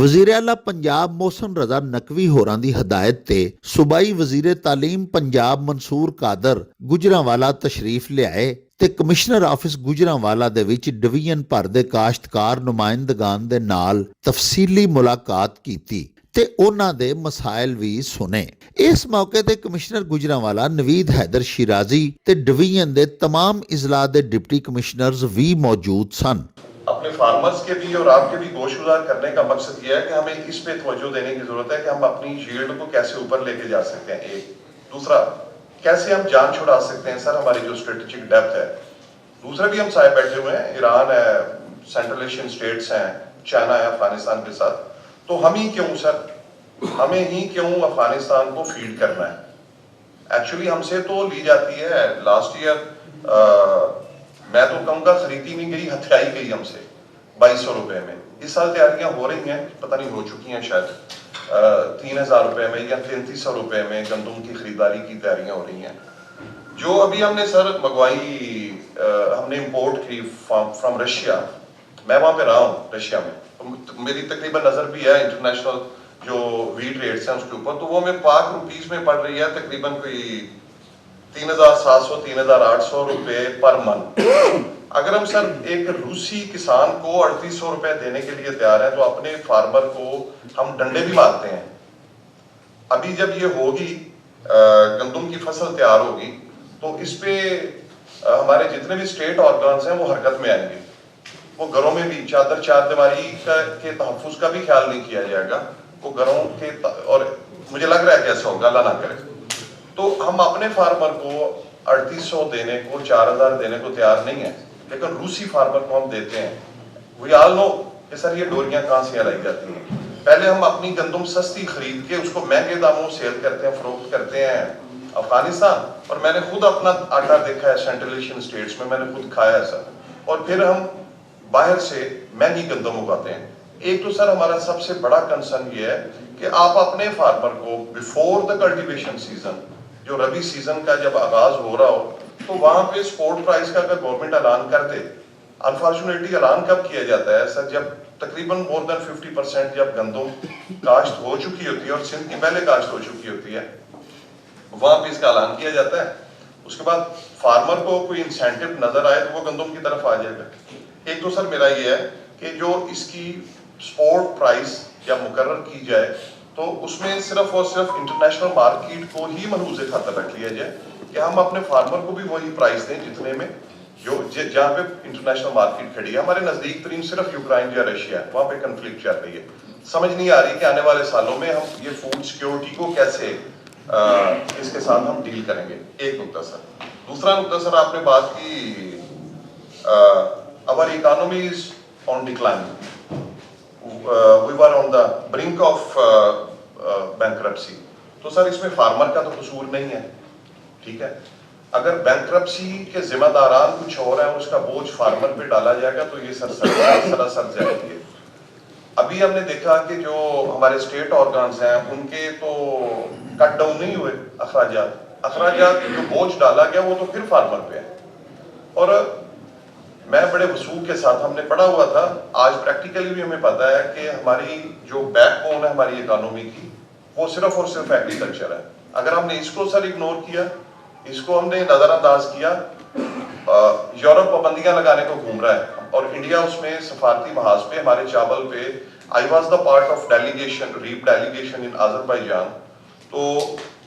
वज़ीर आला पंजाब मोहसिन रज़ा नकवी होरां दी हदायत ते सूबाई वज़ीर तालीम पंजाब मंसूर कादर गुजरांवाला तशरीफ लियाए ते कमिश्नर आफिस गुजरांवाला दे विच डिवीजन भर दे काश्तकार नुमाइंदगान दे नाल तफसीली मुलाकात कीती ते उन्हां दे मसाइल भी सुने। इस मौके ते कमिश्नर गुजरांवाला नवीद हैदर शिराजी ते डिवीजन दे तमाम इजला दे डिप्टी कमिश्नर्स भी मौजूद सन। अपने फार्मर्स के भी और आपके भी गोशगुजार करने का मकसद यह है कि हमें इस पे तवज्जो देने की जरूरत है कि हम अपनी यील्ड को कैसे ऊपर लेके जा सकते हैं। एक दूसरा, कैसे हम जान छुड़ा सकते हैं सर हमारी जो स्ट्रेटेजिक डेप्थ है। दूसरे भी हम साथ बैठे हुए हैं, ईरान है, सेंट्रल एशियन स्टेट्स हैं, चाइना है अफगानिस्तान के साथ। तो हम ही क्यों सर, हमें ही क्यों अफगानिस्तान को फीड करना है। एक्चुअली हमसे तो ली जाती है। लास्ट ईयर मैं तो कहूँगा खरीदी नहीं गई, हथियाई गई हमसे 2200 रुपए में। इस साल तैयारियां हो रही हैं, पता नहीं हो चुकी हैं शायद 3000 रुपए में या 3300 रुपए में गंदम की खरीदारी की तैयारियां हो रही हैं। जो अभी हमने सर मंगवाई, हमने इंपोर्ट की फ्रॉम रशिया। मैं वहां पे रहा हूँ रशिया में, तो मेरी तकरीबन नजर भी है इंटरनेशनल जो वीट रेट्स हैं उसके ऊपर। तो वो हमें पाक रुपीज में पड़ रही है तकरीबन कोई 3700 3800 रुपए पर मन। अगर हम सर एक रूसी किसान को 3800 रुपए देने के लिए तैयार हैं तो अपने फार्मर को हम डंडे भी मारते हैं। अभी जब ये होगी, गंदम की फसल तैयार होगी, तो इस पे हमारे जितने भी स्टेट ऑर्गन्स हैं वो हरकत में आएंगे। वो घरों में भी चादर चारदीवारी के तहफ्फुज का भी ख्याल नहीं किया जाएगा। वो घरों के और मुझे लग रहा है कैसे होगा, अल्लाह ना करे। तो हम अपने फार्मर को 3800 देने को, 4000 देने को तैयार नहीं है, लेकिन रूसी फार्मर को हम देते हैं। वी ऑल नो कि सर ये डोरियां कहां से लाई जाती हैं। पहले हम अपनी गंदम सस्ती खरीद के उसको महंगे दामों सेल करते हैं, फरोख्त करते हैं अफगानिस्तान। और मैंने खुद अपना आटा देखा है सेंट्रल एशियन स्टेट्स में, मैंने खुद खाया है सर। और फिर हम बाहर से महंगी गंदम उगाते हैं। एक तो सर हमारा सबसे बड़ा कंसर्न ये है कि आप अपने फार्मर को बिफोर द कल्टीवेशन सीजन, जो रबी सीजन का जब आगाज हो रहा हो, तो वहां पे सपोर्ट प्राइस का अगर गवर्नमेंट ऐलान कर दे। अनफॉर्चुनेटली ऐलान कब किया जाता है सर, जब तकरीबन मोर देन 50% जब गंदम काश्त हो चुकी होती है और सिंध की पहले काश्त हो चुकी होती है, वहां पे इसका ऐलान किया जाता है। उसके बाद फार्मर को कोई इंसेंटिव नजर आए तो वो गंदम की तरफ आ जाएगा। एक तो सर मेरा ये है कि जो इसकी सपोर्ट प्राइस या मुकर्रर की जाए तो उसमें सिर्फ और सिर्फ इंटरनेशनल मार्केट को ही मलूज़े खातर रख लिया जाए कि हम अपने फार्मर को भी वही प्राइस दें जितने में जो जहाँ पे इंटरनेशनल मार्केट खड़ी है। हमारे नजदीक तरीन सिर्फ यूक्रेन या रशिया है, वहाँ पे कंफ्लिक्ट चल रही है। समझ नहीं आ रही कि आने वाले सालों में हम ये फूड सिक्योरिटी को कैसे इसके साथ हम डील करेंगे। एक नुकता सर। दूसरा नुकता सर, आपने बात की our economy is on decline, we were on the brink of bankruptcy। तो सर इसमें फार्मर का तो कसूर नहीं है, ठीक है। अगर बैंक्रप्सी के जिम्मेदारान कुछ और है और उसका बोझ फार्मर पे डाला जाएगा तो ये सरासर जाएगी। अभी हमने देखा कि जो हमारे स्टेट ऑर्गन्स हैं उनके तो कट डाउन नहीं हुए अखराजात जो बोझ डाला गया वो तो फिर फार्मर पे है। और मैं बड़े वसूख के साथ, हमने पढ़ा हुआ था, आज प्रैक्टिकली भी हमें पता है कि हमारी जो बैकबोन है हमारी इकोनॉमी की वो सिर्फ और सिर्फ एग्रीकल्चर है। अगर हमने इसको सर इग्नोर किया, इसको हमने नजरअंदाज किया, यूरोप पाबंदियां लगाने को घूम रहा है और इंडिया उसमें सफारती महाज पे हमारे चावल पे। I was the part of delegation, rep delegation in Azerbaijan. तो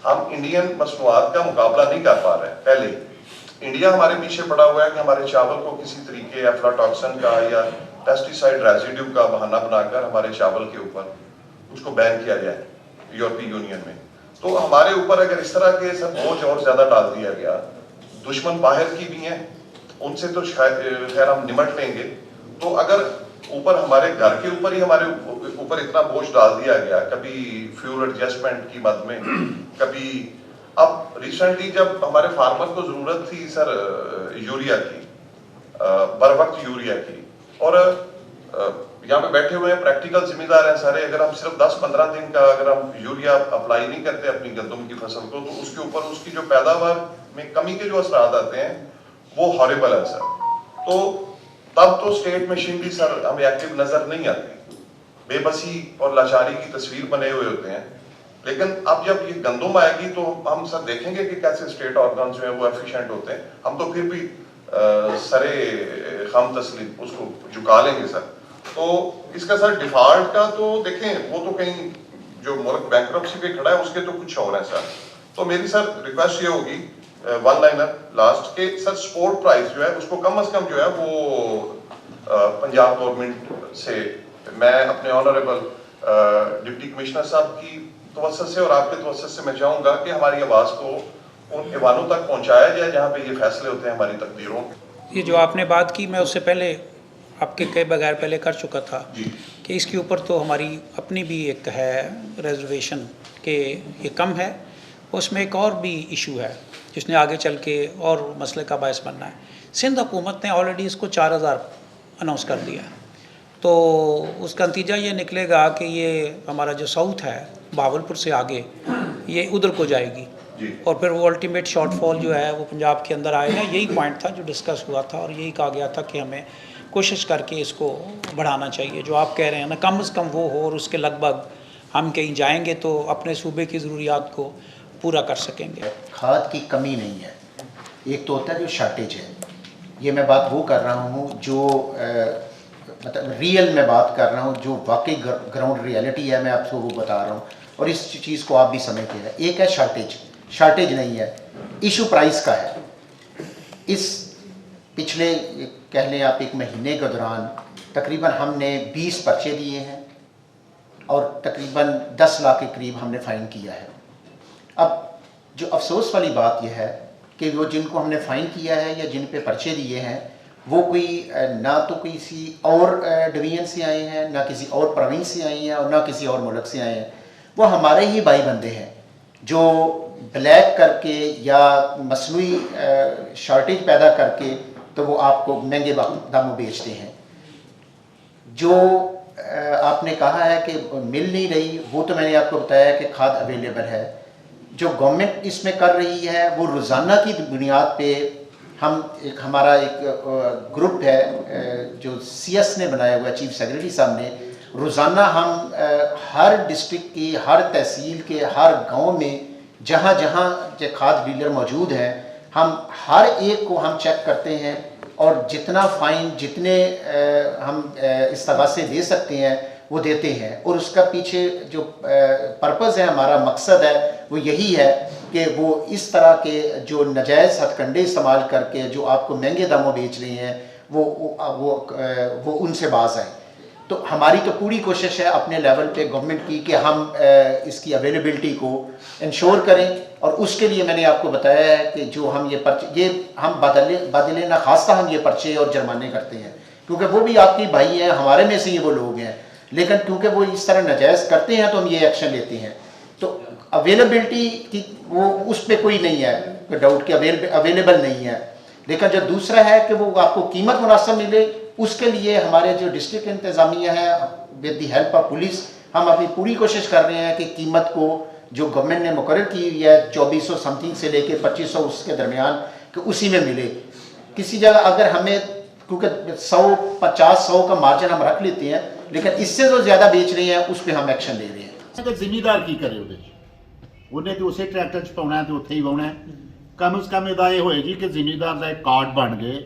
हम इंडियन मसनूआत का मुकाबला नहीं कर पा रहे हैं। पहले इंडिया हमारे पीछे पड़ा हुआ है कि हमारे चावल को किसी तरीके एफ्लाटॉक्सिन का या पेस्टिसाइड रेजिड्यू का बहाना बनाकर हमारे चावल के ऊपर उसको बैन किया जाए यूरोपीय यूनियन में। तो हमारे ऊपर अगर इस तरह के सब बोझ और ज्यादा डाल दिया गया, दुश्मन बाहर की भी हैं, उनसे तो शायद खैर हम निमट लेंगे। तो अगर ऊपर हमारे घर के ऊपर ही हमारे ऊपर इतना बोझ डाल दिया गया, कभी फ्यूल एडजस्टमेंट की मद में, कभी अब रिसेंटली जब हमारे फार्मर को जरूरत थी सर यूरिया की, बर वक्त यूरिया की, और यहाँ पे बैठे हुए हैं प्रैक्टिकल जिम्मेदार हैं सारे। अगर हम सिर्फ 10-15 दिन का अगर हम यूरिया अप्लाई नहीं करते अपनी गंदम की फसल को तो उसके ऊपर उसकी जो पैदावार में कमी के जो असरात आते हैं वो हॉरिबल है सर। तो तब तो स्टेट मशीनरी सर हमें एक्टिव नजर नहीं आती। बेबसी और लाचारी की तस्वीर बने हुए होते हैं। लेकिन अब जब ये गंदुम आएगी तो हम सर देखेंगे कि कैसे स्टेट ऑर्गन जो है वो एफिशिएंट होते हैं। हम तो फिर भी सरे हम तस्लीम उसको झुका लेंगे सर। तो इसका सर डिफॉल्ट का तो देखें, वो तो कहीं जो मुल्क बैंकरप्सी पे खड़ा है उसके तो कुछ और है सर। तो मेरी सर रिक्वेस्ट ये होगी, वन लाइनर लास्ट के सर, स्पोर्ट प्राइस जो है उसको कम से कम जो है वो पंजाब गवर्नमेंट से मैं अपने ऑनरेबल डिप्टी कमिश्नर साहब की तवज्जो से और आपके तवज्जो से मैं चाहूंगा कि हमारी आवाज को उन ईवानों तक पहुंचाया जाए जहां पे ये फैसले होते हैं हमारी तकदीरों। ये जो आपने बात की मैं उससे पहले आपके कई बगैर पहले कर चुका था जी। कि इसके ऊपर तो हमारी अपनी भी एक है रिजर्वेशन कि ये कम है। उसमें एक और भी इशू है जिसने आगे चल के और मसले का बायस बनना है। सिंध हुकूमत ने ऑलरेडी इसको 4000 अनाउंस कर दिया है, तो उसका नतीजा ये निकलेगा कि ये हमारा जो साउथ है बावलपुर से आगे ये उधर को जाएगी जी। और फिर वो अल्टीमेट शॉर्टफॉल जो है वो पंजाब के अंदर आएगा। यही पॉइंट था जो डिस्कस हुआ था और यही कहा गया था कि हमें कोशिश करके इसको बढ़ाना चाहिए। जो आप कह रहे हैं ना, कम से कम वो हो और उसके लगभग हम कहीं जाएंगे तो अपने सूबे की ज़रूरियात को पूरा कर सकेंगे। खाद की कमी नहीं है, एक तो होता है जो शार्टेज है। ये मैं बात वो कर रहा हूँ जो मतलब रियल में बात कर रहा हूँ, जो वाकई ग्राउंड रियलिटी है, मैं आपको वो बता रहा हूँ और इस चीज़ को आप भी समझते हैं। एक है शार्टेज नहीं है, इशू प्राइस का है। इस पिछले कह लें आप 1 महीने के दौरान तकरीबन हमने 20 पर्चे दिए हैं और तकरीबन 10 लाख के करीब हमने फ़ाइन किया है। अब जो अफसोस वाली बात यह है कि वो जिनको हमने फ़ाइन किया है या जिन पे पर्चे दिए हैं वो कोई ना तो किसी और डिवीजन से आए हैं, ना किसी और प्रोविंस से आए हैं और ना किसी और मुल्क से आए हैं। वो हमारे ही भाई बंदे हैं जो ब्लैक करके या मसनूई शॉर्टेज पैदा करके तो वो आपको महंगे दामों बेचते हैं। जो आपने कहा है कि मिल नहीं रही, वो तो मैंने आपको बताया कि खाद अवेलेबल है। जो गवर्नमेंट इसमें कर रही है वो रोज़ाना की बुनियाद पे हमारा एक ग्रुप है जो CS ने बनाया हुआ है, चीफ सेक्रेटरी साहब ने। रोज़ाना हम हर डिस्ट्रिक्ट की, हर तहसील के, हर गांव में जहां जहां जो खाद डीलर मौजूद हैं, हम हर एक को हम चेक करते हैं और जितना फ़ाइन जितने हम इस्तगासे दे सकते हैं वो देते हैं। और उसका पीछे जो पर्पज़ है, हमारा मकसद है, वो यही है कि वो इस तरह के जो नाजायज़ हथकंडे इस्तेमाल करके जो आपको महंगे दामों बेच रहे हैं वो उनसे बाज आए। तो हमारी तो पूरी कोशिश है अपने लेवल पे गवर्नमेंट की कि हम इसकी अवेलेबिलिटी को इंश्योर करें। और उसके लिए मैंने आपको बताया है कि जो हम ये हम बदले ना खास्ता हम ये पर्चे और जुर्माने करते हैं, क्योंकि वो भी आपके भाई हैं, हमारे में से ही वो लोग हैं, लेकिन क्योंकि वो इस तरह नाजायज़ करते हैं तो हम ये एक्शन लेते हैं। तो अवेलेबिलिटी की वो उस पर कोई नहीं है डाउट कि अवेलेबल नहीं है। लेकिन जो दूसरा है कि वो आपको कीमत मुनासिब मिले, उसके लिए हमारे जो डिस्ट्रिक्ट इंतज़ामिया है with the help of police हम अपनी पूरी कोशिश कर रहे हैं कि कीमत को जो गवर्नमेंट ने मुकर्रर की हुई है 2400 समथिंग से लेके 2500 उसके दरमियान कि उसी में मिले। किसी जगह अगर हमें, क्योंकि 100-50-100 का मार्जिन हम रख लेते हैं, लेकिन इससे जो ज़्यादा बेच रहे हैं उस पर हम एक्शन ले रहे हैं। ਜ਼ਿਮੀਦਾਰ ਕੀ ਕਰੇ ਉਹਨੇ ਤੇ ਉਸੇ ਟਰੈਕਟਰ 'ਚ ਪਾਉਣਾ ਤੇ ਉੱਥੇ ਹੀ ਵਾਉਣਾ। ਕਮ ਸੇ ਕਮ ਇਹਦਾ ਇਹ ਹੋਏ ਜੀ ਕਿ ਜ਼ਿਮੀਦਾਰ ਦਾ ਇੱਕ ਕਾਰਡ ਬਣ ਗਏ,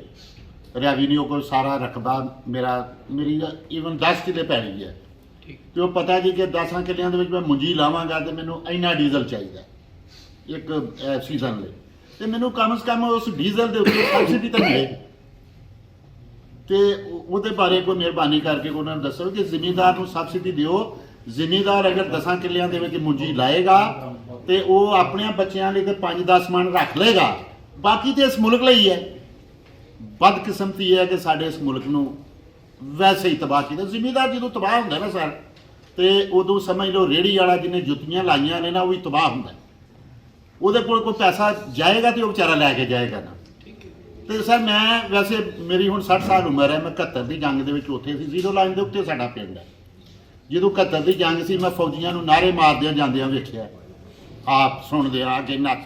ਰੈਵਨਿਊ ਕੋਲ ਸਾਰਾ ਰਕਬਾ ਮੇਰੀ ਈਵਨ 10 ਕਿੱਲੇ ਪੈ ਗਈ ਹੈ ਤੇ ਉਹ ਪਤਾ ਜੀ ਕਿ 10 ਕਿੱਲਿਆਂ ਦੇ ਵਿੱਚ ਮੈਂ ਮੁੰਜੀ ਲਾਵਾਂਗਾ ਤੇ ਮੈਨੂੰ ਇੰਨਾ ਡੀਜ਼ਲ ਚਾਹੀਦਾ ਇੱਕ ਸੀਜ਼ਨ ਲਈ, ਤੇ ਮੈਨੂੰ ਕਮ ਸੇ ਕਮ ਉਸ ਡੀਜ਼ਲ ਦੇ ਉੱਤੇ ਸਬਸਿਡੀ ਤਾਂ ਮਿਲੇ। ਤੇ ਉਹਦੇ ਬਾਰੇ ਕੋਈ ਮਿਹਰਬਾਨੀ ਕਰਕੇ ਉਹਨਾਂ ਨੂੰ ਦੱਸੋ ਕਿ ਜ਼ਿਮੀਦਾਰ ਨੂੰ ਸਬਸਿਡੀ ਦਿਓ। ਜ਼ਿਮੀਦਾਰ ਅਗਰ 10 ਕਿੱਲਿਆਂ ਦੇ ਵਿੱਚ ਮੁੰਜੀ ਲਾਏਗਾ ਤੇ ਉਹ ਆਪਣੇ ਬੱਚਿਆਂ ਲਈ ਤੇ 5-10 ਮਣ ਰੱਖ ਲਏਗਾ, ਬਾਕੀ ਤੇ ਇਸ ਮੁਲਕ ਲਈ ਹੈ। ਬਦਕਿਸਮਤੀ ਹੈ ਕਿ ਸਾਡੇ ਇਸ ਮੁਲਕ ਨੂੰ ਵੈਸੇ ਹੀ ਤਬਾਹ ਕੀਤਾ। ਜ਼ਿਮੀਦਾਰ ਜਦੋਂ ਤਬਾਹ ਹੁੰਦਾ ਨਾ ਸਰ, ਤੇ ਉਦੋਂ ਸਮਝ ਲਓ ਰੇਹੜੀ ਵਾਲਾ ਜਿਹਨੇ ਜੁੱਤੀਆਂ ਲਾਈਆਂ ਨੇ ਨਾ ਉਹ ਵੀ ਤਬਾਹ ਹੁੰਦਾ। ਉਹਦੇ ਕੋਲ ਕੋਈ ਪੈਸਾ ਜਾਏਗਾ ਤੇ ਉਹ ਵਿਚਾਰਾ ਲੈ ਕੇ ਜਾਏਗਾ ਨਾ। ਤੇ ਸਰ ਮੈਂ ਵੈਸੇ ਮੇਰੀ ਹੁਣ 60 ਸਾਲ ਉਮਰ ਹੈ, ਮੈਂ 71 ਦੀ ਜੰਗ ਦੇ ਵਿੱਚ ਉੱਥੇ ਸੀ, ਜ਼ੀਰੋ ਲਾਈਨ ਦੇ ਉੱਤੇ ਸਾਡਾ ਪਿੰਡ ਹੈ। ਜਦੋਂ 71 ਦੀ ਜੰਗ ਸੀ ਮੈਂ ਫੌਜੀਆਂ ਨੂੰ ਨਾਅਰੇ ਮਾਰਦਿਆਂ ਜਾਂਦਿਆਂ ਵੇਖਿਆ, ਆਪ ਸੁਣਦੇ ਆ ਕਿ ਨੱਚ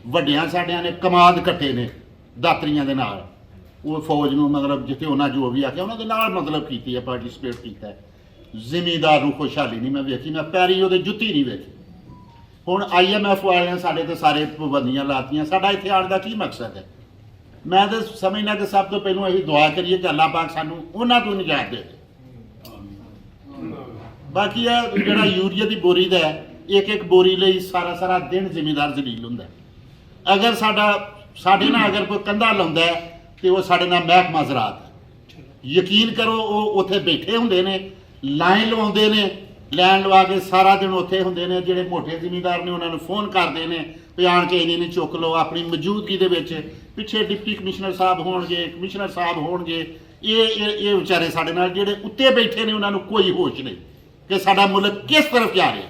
ਵੱਡਿਆਂ ਸਾਡਿਆਂ ਨੇ ਕਮਾਦ ਕੱਟੇ ਨੇ ਦਾਤਰੀਆਂ ਦੇ ਨਾਲ, ਉਹ ਫੌਜ ਨੂੰ ਮਤਲਬ ਜਿੱਥੇ ਉਹਨਾਂ ਜੋ ਵੀ ਆਖਿਆ ਉਹਨਾਂ ਦੇ ਨਾਲ ਮਤਲਬ ਕੀਤੀ ਹੈ, ਪਾਰਟਿਸਿਪੇਟ ਕੀਤਾ ਹੈ। ਜ਼ਿਮੀਂਦਾਰ ਨੂੰ ਖੁਸ਼ਹਾਲੀ ਨਹੀਂ ਮੈਂ ਵੇਖੀ, ਮੈਂ ਪੈਰੀ ਉਹਦੇ ਜੁੱਤੀ ਨਹੀਂ ਵੇਖੀ। ਹੁਣ IMF ਵਾਲਿਆਂ ਸਾਡੇ ਤੇ ਸਾਰੇ ਪਾਬੰਦੀਆਂ ਲਾਤੀਆਂ, ਸਾਡਾ ਇੱਥੇ ਆਉਣ ਦਾ ਕੀ ਮਕਸਦ ਹੈ? ਮੈਂ ਤਾਂ ਸਮਝਦਾ ਕਿ ਸਭ ਤੋਂ ਪਹਿਲਾਂ ਅਸੀਂ ਦੁਆ ਕਰੀਏ ਕਿ ਅੱਲਾਹ ਪਾਕ ਸਾਨੂੰ ਉਹਨਾਂ ਤੋਂ ਨਿਜਾਤ ਦੇ ਦੇ। ਬਾਕੀ ਆ ਜਿਹੜਾ ਯੂਰੀਆ ਦੀ ਬੋਰੀ ਦਾ ਇੱਕ ਇੱਕ ਬੋਰੀ ਲਈ ਸਾਰਾ ਸਾਰਾ ਦਿਨ ਜ਼ਿਮੀਂਦਾਰ ਜ਼ਲੀਲ ਹੁੰਦਾ। ਅਗਰ ਸਾਡੇ ਨਾਲ ਅਗਰ ਕੋਈ ਕੰਧਾ ਲਾਉਂਦਾ ਤੇ ਉਹ ਸਾਡੇ ਨਾਲ ਮਹਿਕਮਾ ਜ਼ਰਾਤ ਹੈ। ਯਕੀਨ ਕਰੋ ਉਹ ਉੱਥੇ ਬੈਠੇ ਹੁੰਦੇ ਨੇ, ਲਾਈਨ ਲਵਾਉਂਦੇ ਨੇ, ਲਾਈਨ ਲਵਾ ਕੇ ਸਾਰਾ ਦਿਨ ਉੱਥੇ ਹੁੰਦੇ ਨੇ। ਜਿਹੜੇ ਮੋਟੇ ਜ਼ਿਮੀਂਦਾਰ ਨੇ ਉਹਨਾਂ ਨੂੰ ਫੋਨ ਕਰਦੇ ਨੇ ਵੀ ਆਣ ਕੇ ਇਹਨੇ ਚੁੱਕ ਲਓ। ਆਪਣੀ ਮੌਜੂਦਗੀ ਦੇ ਵਿੱਚ ਪਿੱਛੇ ਡਿਪਟੀ ਕਮਿਸ਼ਨਰ ਸਾਹਿਬ ਹੋਣਗੇ, ਕਮਿਸ਼ਨਰ ਸਾਹਿਬ ਹੋਣਗੇ, ਇਹ ਵਿਚਾਰੇ ਸਾਡੇ ਨਾਲ ਜਿਹੜੇ ਉੱਤੇ ਬੈਠੇ ਨੇ ਉਹਨਾਂ ਨੂੰ ਕੋਈ ਹੋਸ਼ ਨਹੀਂ ਕਿ ਸਾਡਾ ਮੁਲਕ ਕਿਸ ਤਰਫ ਜਾ ਰਿਹਾ।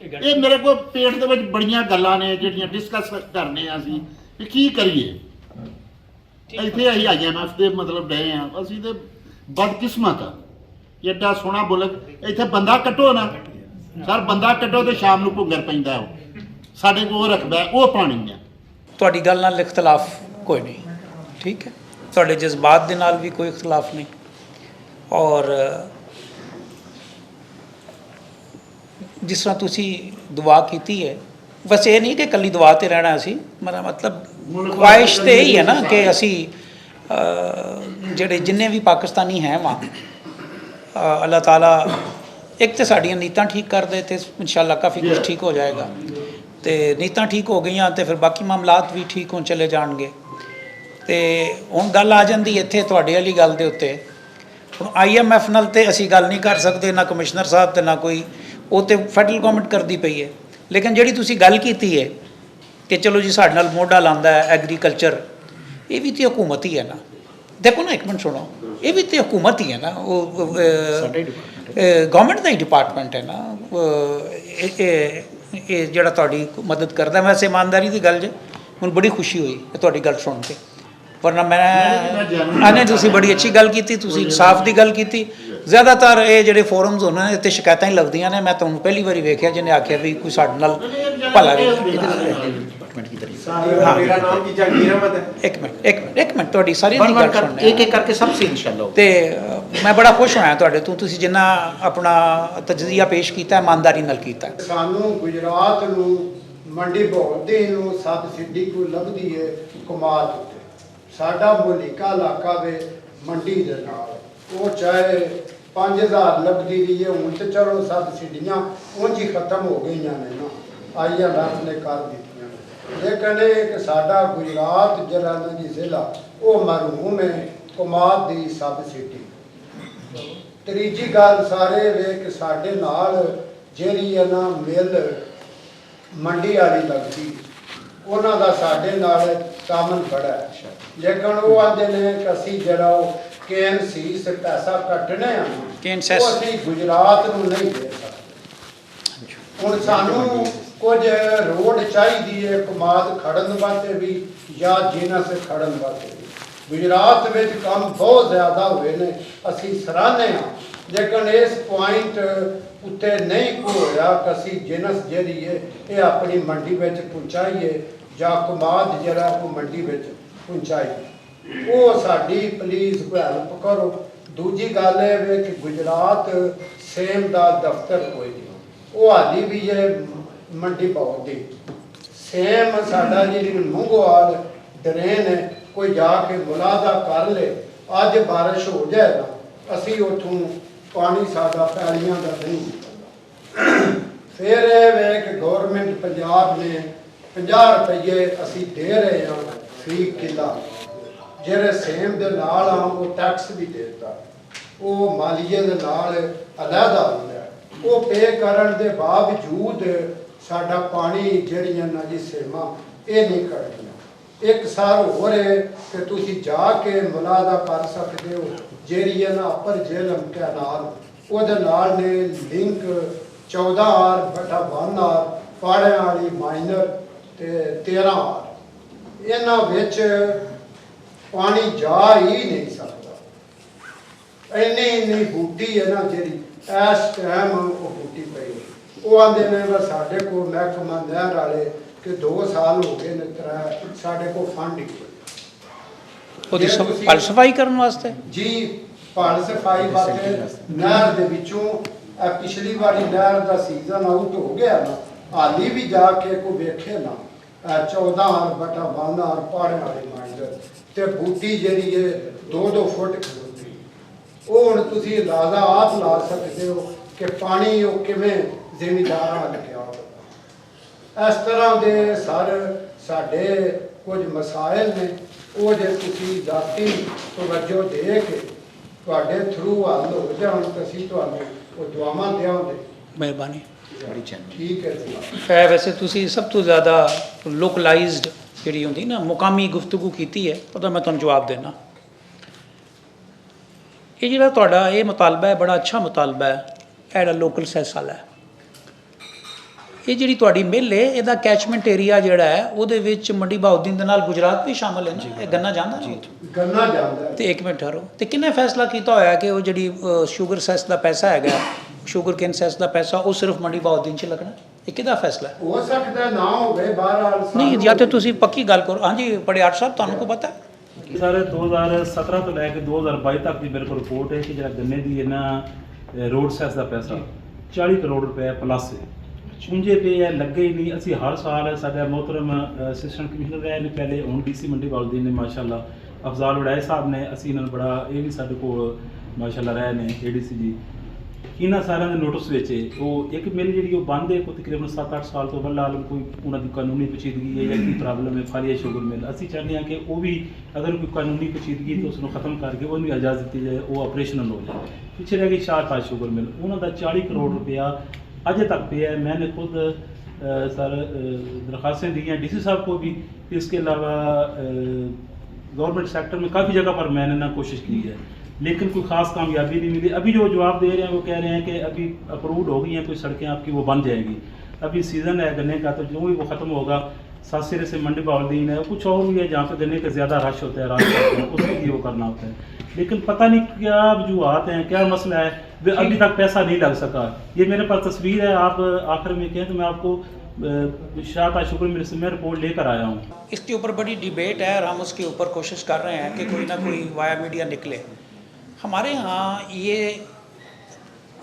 ਇਹ ਮੇਰੇ ਕੋਲ ਪੇਟ ਦੇ ਵਿੱਚ ਬੜੀਆਂ ਗੱਲਾਂ ਨੇ ਜਿਹੜੀਆਂ ਡਿਸਕਸ ਕਰਨੇ ਆ ਅਸੀਂ ਵੀ ਕੀ ਕਰੀਏ। ਇੱਥੇ ਅਸੀਂ IMF ਦੇ ਮਤਲਬ ਡਏ ਆ, ਅਸੀਂ ਤੇ ਬਦਕਿਸਮਤ ਆ। ਐਡਾ ਸੋਹਣਾ ਮੁਲਕ, ਇੱਥੇ ਬੰਦਾ ਕੱਟੋ ਨਾ ਸਰ, ਬੰਦਾ ਕੱਟੋ ਤੇ ਸ਼ਾਮ ਨੂੰ ਭੁੰਗਰ ਪੈਂਦਾ। ਉਹ ਸਾਡੇ ਕੋਲ ਰਕਬਾ ਉਹ ਪਾਣੀ ਆ। ਤੁਹਾਡੀ ਗੱਲ ਨਾਲ ਇਖਤਲਾਫ ਕੋਈ ਨਹੀਂ, ਠੀਕ ਹੈ। ਤੁਹਾਡੇ ਜਜ਼ਬਾਤ ਦੇ ਨਾਲ ਵੀ ਕੋਈ ਇਖਤਲਾਫ ਨਹੀਂ। ਔਰ ਜਿਸ ਤਰ੍ਹਾਂ ਤੁਸੀਂ ਦੁਆ ਕੀਤੀ ਹੈ, ਬਸ ਇਹ ਨਹੀਂ ਕਿ ਇਕੱਲੀ ਦੁਆ 'ਤੇ ਰਹਿਣਾ ਅਸੀਂ, ਮੇਰਾ ਮਤਲਬ ਖਵਾਇਸ਼ ਤਾਂ ਇਹੀ ਹੈ ਨਾ ਕਿ ਅਸੀਂ ਜਿਹੜੇ ਜਿੰਨੇ ਵੀ ਪਾਕਿਸਤਾਨੀ ਹੈ ਵਾਂ ਅੱਲਾਹ ਤਾਲਾ ਇੱਕ ਤਾਂ ਸਾਡੀਆਂ ਨੀਤਾਂ ਠੀਕ ਕਰ ਦੇ ਤੇ ਇਨਸ਼ਾਅੱਲਾ ਕਾਫੀ ਕੁਝ ਠੀਕ ਹੋ ਜਾਏਗਾ। ਤੇ ਨੀਤਾਂ ਠੀਕ ਹੋ ਗਈਆਂ ਤੇ ਫਿਰ ਬਾਕੀ ਮਾਮਲਾਤ ਵੀ ਠੀਕ ਹੋਣ ਚਲੇ ਜਾਣਗੇ। ਤੇ ਹੁਣ ਗੱਲ ਆ ਜਾਂਦੀ ਇੱਥੇ ਤੁਹਾਡੇ ਵਾਲੀ ਗੱਲ ਦੇ ਉੱਤੇ। ਹੁਣ IMF ਨਾਲ ਤੇ ਅਸੀਂ ਗੱਲ ਨਹੀਂ ਕਰ ਸਕਦੇ, ਨਾ ਕਮਿਸ਼ਨਰ ਸਾਹਿਬ ਤੇ ਨਾ ਕੋਈ, ਉਹ ਤੇ ਫੈਡਰਲ ਗਵਰਨਮੈਂਟ ਕਰਦੀ ਪਈ ਹੈ। ਲੇਕਿਨ ਜਿਹੜੀ ਤੁਸੀਂ ਗੱਲ ਕੀਤੀ ਹੈ ਕਿ ਚਲੋ ਜੀ ਸਾਡੇ ਨਾਲ ਮੋਢਾ ਲਾਉਂਦਾ ਹੈ ਐਗਰੀਕਲਚਰ, ਇਹ ਵੀ ਤੇ ਹਕੂਮਤ ਹੀ ਹੈ ਨਾ। ਦੇਖੋ ਨਾ, ਇੱਕ ਮਿੰਟ ਸੁਣੋ, ਇਹ ਵੀ ਤੇ ਹਕੂਮਤ ਹੀ ਹੈ ਨਾ, ਉਹ ਗਵਰਨਮੈਂਟ ਦਾ ਹੀ ਡਿਪਾਰਟਮੈਂਟ ਹੈ ਨਾ। ਇਹ ਜਿਹੜਾ ਤੁਹਾਡੀ ਮਦਦ ਕਰਦਾ, ਵੈਸੇ ਇਮਾਨਦਾਰੀ ਦੀ ਗੱਲ ਜੇ ਮੈਨੂੰ ਬੜੀ ਖੁਸ਼ੀ ਹੋਈ ਤੁਹਾਡੀ ਗੱਲ ਸੁਣ ਕੇ। ਵਰਨਾ ਮੈਂ ਤੁਸੀਂ ਬੜੀ ਅੱਛੀ ਗੱਲ ਕੀਤੀ, ਤੁਸੀਂ ਇਨਸਾਫ ਦੀ ਗੱਲ ਕੀਤੀ। ਜ਼ਿਆਦਾਤਰ ਇਹ ਜਿਹੜੇ ਫੋਰਮਸ ਉਹਨਾਂ ਨੇ ਤੇ ਸ਼ਿਕਾਇਤਾਂ ਹੀ ਲੱਗਦੀਆਂ ਨੇ। ਮੈਂ ਤੁਹਾਨੂੰ ਪਹਿਲੀ ਵਾਰੀ ਵੇਖਿਆ ਜਿਹਨੇ ਆਖਿਆ ਵੀ ਕੋਈ ਸਾਡੇ ਨਾਲ ਭਲਾ ਵੀ। मेरा नाम की जहांगीर अहमद है। ਇੱਕ ਮਿੰਟ ਤੁਹਾਡੀ ਸਾਰੀ ਦੀ ਗੱਲ ਸੁਣਨੀ एक एक करके सबसे इंशाल्लाह। ਤੇ ਮੈਂ ਬੜਾ ਖੁਸ਼ ਹੋਇਆ ਤੁਹਾਡੇ ਤੋਂ, ਤੁਸੀਂ ਜਿੰਨਾ ਆਪਣਾ ਤਜਜ਼ੀਆ ਪੇਸ਼ ਕੀਤਾ ਇਮਾਨਦਾਰੀ ਨਾਲ ਕੀਤਾ। ਸਾਨੂੰ ਗੁਜਰਾਤ ਨੂੰ ਮੰਡੀ ਭੌਲਦੇ ਨੂੰ ਸਬਸਿਡੀ ਕੋ ਲੱਭਦੀ ਹੈ ਕਮਾਦ ਉੱਤੇ। ਸਾਡਾ ਮੁਹੱਲਿਕਾ ਇਲਾਕਾ ਵੇ ਮੰਡੀ ਦੇ ਨਾਲ, ਉਹ ਚਾਹੇ 5000 ਲੱਭਦੀ ਰਹੀ ਹੈ, ਹੁਣ ਤੇ ਚਲੋ ਸਬਸਿਡੀਆਂ ਉਂਝ ਹੀ ਖਤਮ ਹੋ ਗਈਆਂ ਨੇ ਨਾ, IMF ਨੇ ਕਰ ਦਿੱਤੀਆਂ। ਲੇਕਿਨ ਇਹ ਕਿ ਸਾਡਾ ਗੁਜਰਾਤ ਜਿਹੜਾ ਨਾ ਜੀ ਜ਼ਿਲ੍ਹਾ ਉਹ ਮਰਹੂਮ ਹੈ ਕਮਾਦ ਦੀ ਸਬਸਿਡੀ। ਤੀਜੀ ਗੱਲ ਸਾਰੇ ਵੇ ਕਿ ਸਾਡੇ ਨਾਲ ਜਿਹੜੀ ਹੈ ਨਾ ਮਿਲ ਮੰਡੀ ਵਾਲੀ ਲੱਗਦੀ, ਉਹਨਾਂ ਦਾ ਸਾਡੇ ਨਾਲ ਤਾਮਨ ਬੜਾ ਹੈ। ਲੇਕਿਨ ਉਹ ਆਂਦੇ ਨੇ ਕਿ ਅਸੀਂ ਜਿਹੜਾ ਉਹ KNC ਸੇ ਪੈਸਾ ਕੱਟਣੇ ਆ, ਉਹ ਅਸੀਂ ਗੁਜਰਾਤ ਨੂੰ ਨਹੀਂ ਦੇ ਸਕਦੇ। ਹੁਣ ਸਾਨੂੰ ਕੁਝ ਰੋਡ ਚਾਹੀਦੀ ਹੈ ਕਮਾਦ ਖੜਨ ਵਾਸਤੇ ਵੀ ਜਾਂ ਜਿਨ੍ਹਾਂ ਸੇ ਖੜਨ ਵਾਸਤੇ ਵੀ। ਗੁਜਰਾਤ ਵਿੱਚ ਕੰਮ ਬਹੁਤ ਜ਼ਿਆਦਾ ਹੋਏ ਨੇ, ਅਸੀਂ ਸਰਾਹਨੇ ਹਾਂ। ਲੇਕਿਨ ਇਸ ਪੁਆਇੰਟ ਉੱਤੇ ਨਹੀਂ ਹੋਇਆ ਕਿ ਅਸੀਂ ਜਿਨਸ ਜਿਹੜੀ ਹੈ ਇਹ ਆਪਣੀ ਮੰਡੀ ਵਿੱਚ ਪਹੁੰਚਾਈਏ ਜਾਂ ਕਮਾਦ ਜਿਹੜਾ ਉਹ ਮੰਡੀ ਵਿੱਚ ਪਹੁੰਚਾਈਏ। ਉਹ ਸਾਡੀ ਪਲੀਜ਼ ਕੋਈ ਹੈਲਪ ਕਰੋ। ਦੂਜੀ ਗੱਲ ਇਹ ਵੇ ਕਿ ਗੁਜਰਾਤ ਸੇਮ ਦਾ ਦਫ਼ਤਰ ਕੋਈ ਨਹੀਂ, ਉਹ ਹਾਲੀ ਵੀ ਹੈ ਮੰਡੀ ਬਹੁਤ ਦੀ। ਸੇਮ ਸਾਡਾ ਜਿਹੜੀ ਮੂੰਗਵਾਲ ਡਰੇਨ ਹੈ, ਕੋਈ ਜਾ ਕੇ ਮੁਲਾਜ਼ਾ ਕਰ ਲੇ। ਅੱਜ ਬਾਰਿਸ਼ ਹੋ ਜਾਏ ਨਾ, ਅਸੀਂ ਉੱਥੋਂ ਪਾਣੀ ਸਾਡਾ ਪੈਲੀਆਂ ਦਾ ਨਹੀਂ ਨਿਕਲਦਾ। ਫਿਰ ਇਹ ਵੇ ਕਿ ਗੌਰਮੈਂਟ ਪੰਜਾਬ ਨੇ 50 ਰੁਪਏ ਅਸੀਂ ਦੇ ਰਹੇ ਹਾਂ ਫੀ ਕਿੱਲਾ, ਜਿਹੜੇ ਸੇਮ ਦੇ ਨਾਲ ਆ ਉਹ ਟੈਕਸ ਵੀ ਦੇ ਦਿੱਤਾ, ਉਹ ਮਾਲੀਏ ਦੇ ਨਾਲ ਅਲੱਗਾ ਹੁੰਦਾ। ਉਹ ਪੇ ਕਰਨ ਦੇ ਬਾਵਜੂਦ ਸਾਡਾ ਪਾਣੀ ਜਿਹੜੀਆਂ ਨਾ ਜੀ ਸੇਮਾਂ ਇਹ ਨਹੀਂ ਕੱਢਦੀਆਂ। ਇੱਕ ਸਾਲ ਹੋਰ ਹੈ ਕਿ ਤੁਸੀਂ ਜਾ ਕੇ ਮੁਲਾਜ਼ਾ ਕਰ ਸਕਦੇ ਹੋ, ਜਿਹੜੀ ਹੈ ਨਾ ਅਪਰ ਜੇਲ੍ਹ ਇਮਤਿਹਾਨ ਉਹਦੇ ਨਾਲ ਨੇ ਲਿੰਕ 14R/1R ਪਾੜਿਆਂ ਵਾਲੀ ਮਾਈਨਰ ਤੇ 13R, ਇਹਨਾਂ ਵਿੱਚ ਪਾਣੀ ਜਾ ਹੀ ਨਹੀਂ ਸਕਦਾ। ਇੰਨੀ ਬੂਟੀ ਹੈ ਨਾ ਜਿਹੜੀ ਇਸ ਟਾਈਮ ਉਹ ਬੂਟੀ ਪਈ। ਉਹ ਆਂਦੇ ਨੇ ਬਸ ਸਾਡੇ ਕੋਲ ਮਹਿਕਮਾ ਨਹਿਰ ਵਾਲੇ ਕਿ 2 ਸਾਲ ਹੋ ਗਏ ਨੇ ਸਾਡੇ ਕੋਲ ਫੰਡ ਹੀ ਉਹਦੀ ਸਫਾਈ ਕਰਨ ਵਾਸਤੇ ਜੀ ਪਹਾੜ ਸਫਾਈ ਵਾਸਤੇ ਨਹਿਰ ਦੇ ਵਿੱਚੋਂ ਪਿਛਲੀ ਵਾਰੀ ਨਹਿਰ ਦਾ ਸੀਜ਼ਨ ਆਊਟ ਹੋ ਗਿਆ ਨਾ, ਹਾਲੀ ਵੀ ਜਾ ਕੇ ਕੋ ਵੇਖੇ ਨਾ 14/92 ਪਹਾੜਾਂ ਵਾਲੇ ਮਾਈਂਡਰ ਤੇ ਬੂਟੀ ਜਿਹੜੀ ਹੈ 2-2 ਫੁੱਟ ਖਲੋਤੀ। ਉਹ ਹੁਣ ਤੁਸੀਂ ਅੰਦਾਜ਼ਾ ਆਪ ਲਾ ਸਕਦੇ ਹੋ ਕਿ ਪਾਣੀ ਉਹ ਕਿਵੇਂ ਜ਼ਿਮੀਂਦਾਰਾਂ ਲੱਗਿਆ ਹੋਵੇਗਾ। ਇਸ ਤਰ੍ਹਾਂ ਦੇ ਸਾਡੇ ਕੁਝ ਮਸਾਇਲ ਨੇ, ਉਹ ਜੇ ਤੁਸੀਂ ਜ਼ਾਤੀ ਤਵੱਜੋ ਦੇ ਕੇ ਤੁਹਾਡੇ ਥਰੂ ਹੱਲ ਹੋ ਜਾਣ ਤਾਂ ਅਸੀਂ ਤੁਹਾਨੂੰ ਉਹ ਦੁਆਵਾਂ ਦੇਵਾਂਗੇ। ਮਿਹਰਬਾਨੀ। बड़ी चैनल ਠੀਕ ਹੈ ਜੀ। ਵੈਸੇ ਤੁਸੀਂ ਸਭ ਤੋਂ ਜ਼ਿਆਦਾ ਲੋਕਲਾਈਜ਼ਡ ਜਿਹੜੀ ਹੁੰਦੀ ਨਾ ਮੁਕਾਮੀ ਗੁਫ਼ਤਗੂ ਕੀਤੀ ਹੈ, ਉਹਦਾ ਮੈਂ ਤੁਹਾਨੂੰ ਜਵਾਬ ਦੇਣਾ। ਇਹ ਜਿਹੜਾ ਤੁਹਾਡਾ ਇਹ ਮੁਤਾਲਬਾ ਹੈ ਬੜਾ ਅੱਛਾ ਮੁਤਾਲਬਾ ਹੈ, ਇਹ ਜਿਹੜਾ ਲੋਕਲ ਸੈਸ ਵਾਲਾ ਹੈ। ਇਹ ਜਿਹੜੀ ਤੁਹਾਡੀ ਮਿੱਲ ਹੈ ਇਹਦਾ ਕੈਚਮੈਂਟ ਏਰੀਆ ਜਿਹੜਾ ਹੈ ਉਹਦੇ ਵਿੱਚ ਮੰਡੀ ਬਹਾਉਦੀਨ ਦੇ ਨਾਲ ਗੁਜਰਾਤ ਵੀ ਸ਼ਾਮਲ ਹੈ ਨਾ, ਇਹ ਗੰਨਾ ਜਾਂਦਾ ਨਾ ਗੰਨਾ ਜਾਂਦਾ ਹੈ। ਤੇ ਇੱਕ ਮਿੰਟ ਠਹਿਰੋ, ਤੇ ਕਿੰਨੇ ਫੈਸਲਾ ਕੀਤਾ ਹੋਇਆ ਕਿ ਉਹ ਜਿਹੜੀ ਸ਼ੂਗਰ ਸੈਸ ਦਾ ਪੈਸਾ ਹੈਗਾ, ਸ਼ੂਗਰ ਕੇਨ ਸੈਸ ਦਾ ਪੈਸਾ ਉਹ ਸਿਰਫ ਮੰਡੀ ਬਹਾਉਦੀਨ 'ਚ ਲੱਗਣਾ? ਇਹ ਕਿਹਦਾ ਫੈਸਲਾ ਹੈ? ਹੋ ਸਕਦਾ ਨਾ ਹੋਵੇ ਬਹਰਹਾਲ ਨਹੀਂ, ਜਾਂ ਤੇ ਤੁਸੀਂ ਪੱਕੀ ਗੱਲ ਕਰੋ। ਹਾਂਜੀ ਪੜਿਆੜ ਸਾਹਿਬ, ਤੁਹਾਨੂੰ ਕੋ ਪਤਾ ਹੈ? ਸਰ 2017 ਤੋਂ ਲੈ ਕੇ 2022 ਤੱਕ ਦੀ ਮੇਰੇ ਕੋਲ ਰਿਪੋਰਟ ਹੈ ਕਿ ਜਿਹੜਾ ਗੰਨੇ ਦੀ ਇਹਨਾਂ ਰੋਡ ਸੈਸ ਦਾ ਪੈਸਾ 40 ਕਰੋੜ ਰੁਪਏ ਪਲੱਸ ਹੈ। ਛੁੰਝੇ ਪਏ ਹੈ, ਲੱਗੇ ਹੀ ਨਹੀਂ। ਅਸੀਂ ਹਰ ਸਾਲ ਸਾਡਾ ਮੁਹਤਰਮ ਅਸਿਸਟੈਂਟ ਕਮਿਸ਼ਨਰ ਰਹੇ ਨੇ ਪਹਿਲੇ, ਹੁਣ ਡੀਸੀ ਮੰਡੀ ਬਹਾਉਦੀਨ ਨੇ ਮਾਸ਼ਾਅੱਲਾ, ਅਫਜ਼ਾਲ ਵੜਾਏ ਸਾਹਿਬ ਨੇ, ਅਸੀਂ ਇਹਨਾਂ ਨੂੰ ਬੜਾ, ਇਹ ਵੀ ਸਾਡੇ ਕੋਲ ਮਾਸ਼ਾਅੱਲਾ ਰਹੇ ਨੇ ਏਡੀਸੀ ਜੀ। ਇਹਨਾਂ ਸਾਰਿਆਂ ਦੇ ਨੋਟਿਸ ਵਿੱਚ ਉਹ ਇੱਕ ਮਿਲ ਜਿਹੜੀ ਉਹ ਬੰਦ ਹੈ, ਕੋਈ ਤਕਰੀਬਨ 7-8 ਸਾਲ ਤੋਂ ਵੱਲ ਕੋਈ ਉਹਨਾਂ ਦੀ ਕਾਨੂੰਨੀ ਪੇਚੀਦਗੀ ਹੈ ਜਾਂ ਕੀ ਪ੍ਰੋਬਲਮ ਹੈ, ਫਾਲੀਆ ਸ਼ੂਗਰ ਮਿਲ। ਅਸੀਂ ਚਾਹੁੰਦੇ ਹਾਂ ਕਿ ਉਹ ਵੀ ਅਗਰ ਕੋਈ ਕਾਨੂੰਨੀ ਪੇਚੀਦਗੀ ਤਾਂ ਉਸ ਨੂੰ ਖਤਮ ਕਰਕੇ ਉਹਨੂੰ ਵੀ ਇਜਾਜ਼ਤ ਦਿੱਤੀ ਜਾਏ, ਉਹ ਆਪਰੇਸ਼ਨਲ ਹੋ ਜਾਏ। ਪਿੱਛੇ ਰਹਿ ਗਈ ਸ਼ਾਹਤਾਜ ਸ਼ੂਗਰ ਮਿਲ, ਉਹਨਾਂ ਦਾ 40 ਕਰੋੜ रुपया अजय तक पे है। मैंने खुद सर दरख्वास्तें दी हैं डीसी साहब को भी, इसके अलावा गवर्नमेंट सेक्टर में काफ़ी जगह पर मैंने ना कोशिश की है, लेकिन कोई ख़ास कामयाबी नहीं मिली। अभी जो जवाब दे रहे हैं वो कह रहे हैं कि अभी अप्रूव्ड हो गई हैं कोई सड़कें आपकी, वो बन जाएगी। अभी सीज़न है गन्ने का, तो जो भी वो ख़त्म होगा, सात सिरे से मंडी बहाउद्दीन है, कुछ और भी है जहाँ पे गन्ने का ज़्यादा रश होता है, रात होता है, उसके लिए वो करना होता है। लेकिन पता नहीं क्या वजूहत हैं, क्या मसला है, वे अभी तक पैसा नहीं लग सका। ये मेरे पास तस्वीर है, आप आखिर में कहें तो मैं आपको शाहताज शुक्र मिल से मैं रिपोर्ट लेकर आया हूँ। इसके ऊपर बड़ी डिबेट है और हम उसके ऊपर कोशिश कर रहे हैं कि कोई ना कोई वाया मीडिया निकले। हमारे यहाँ ये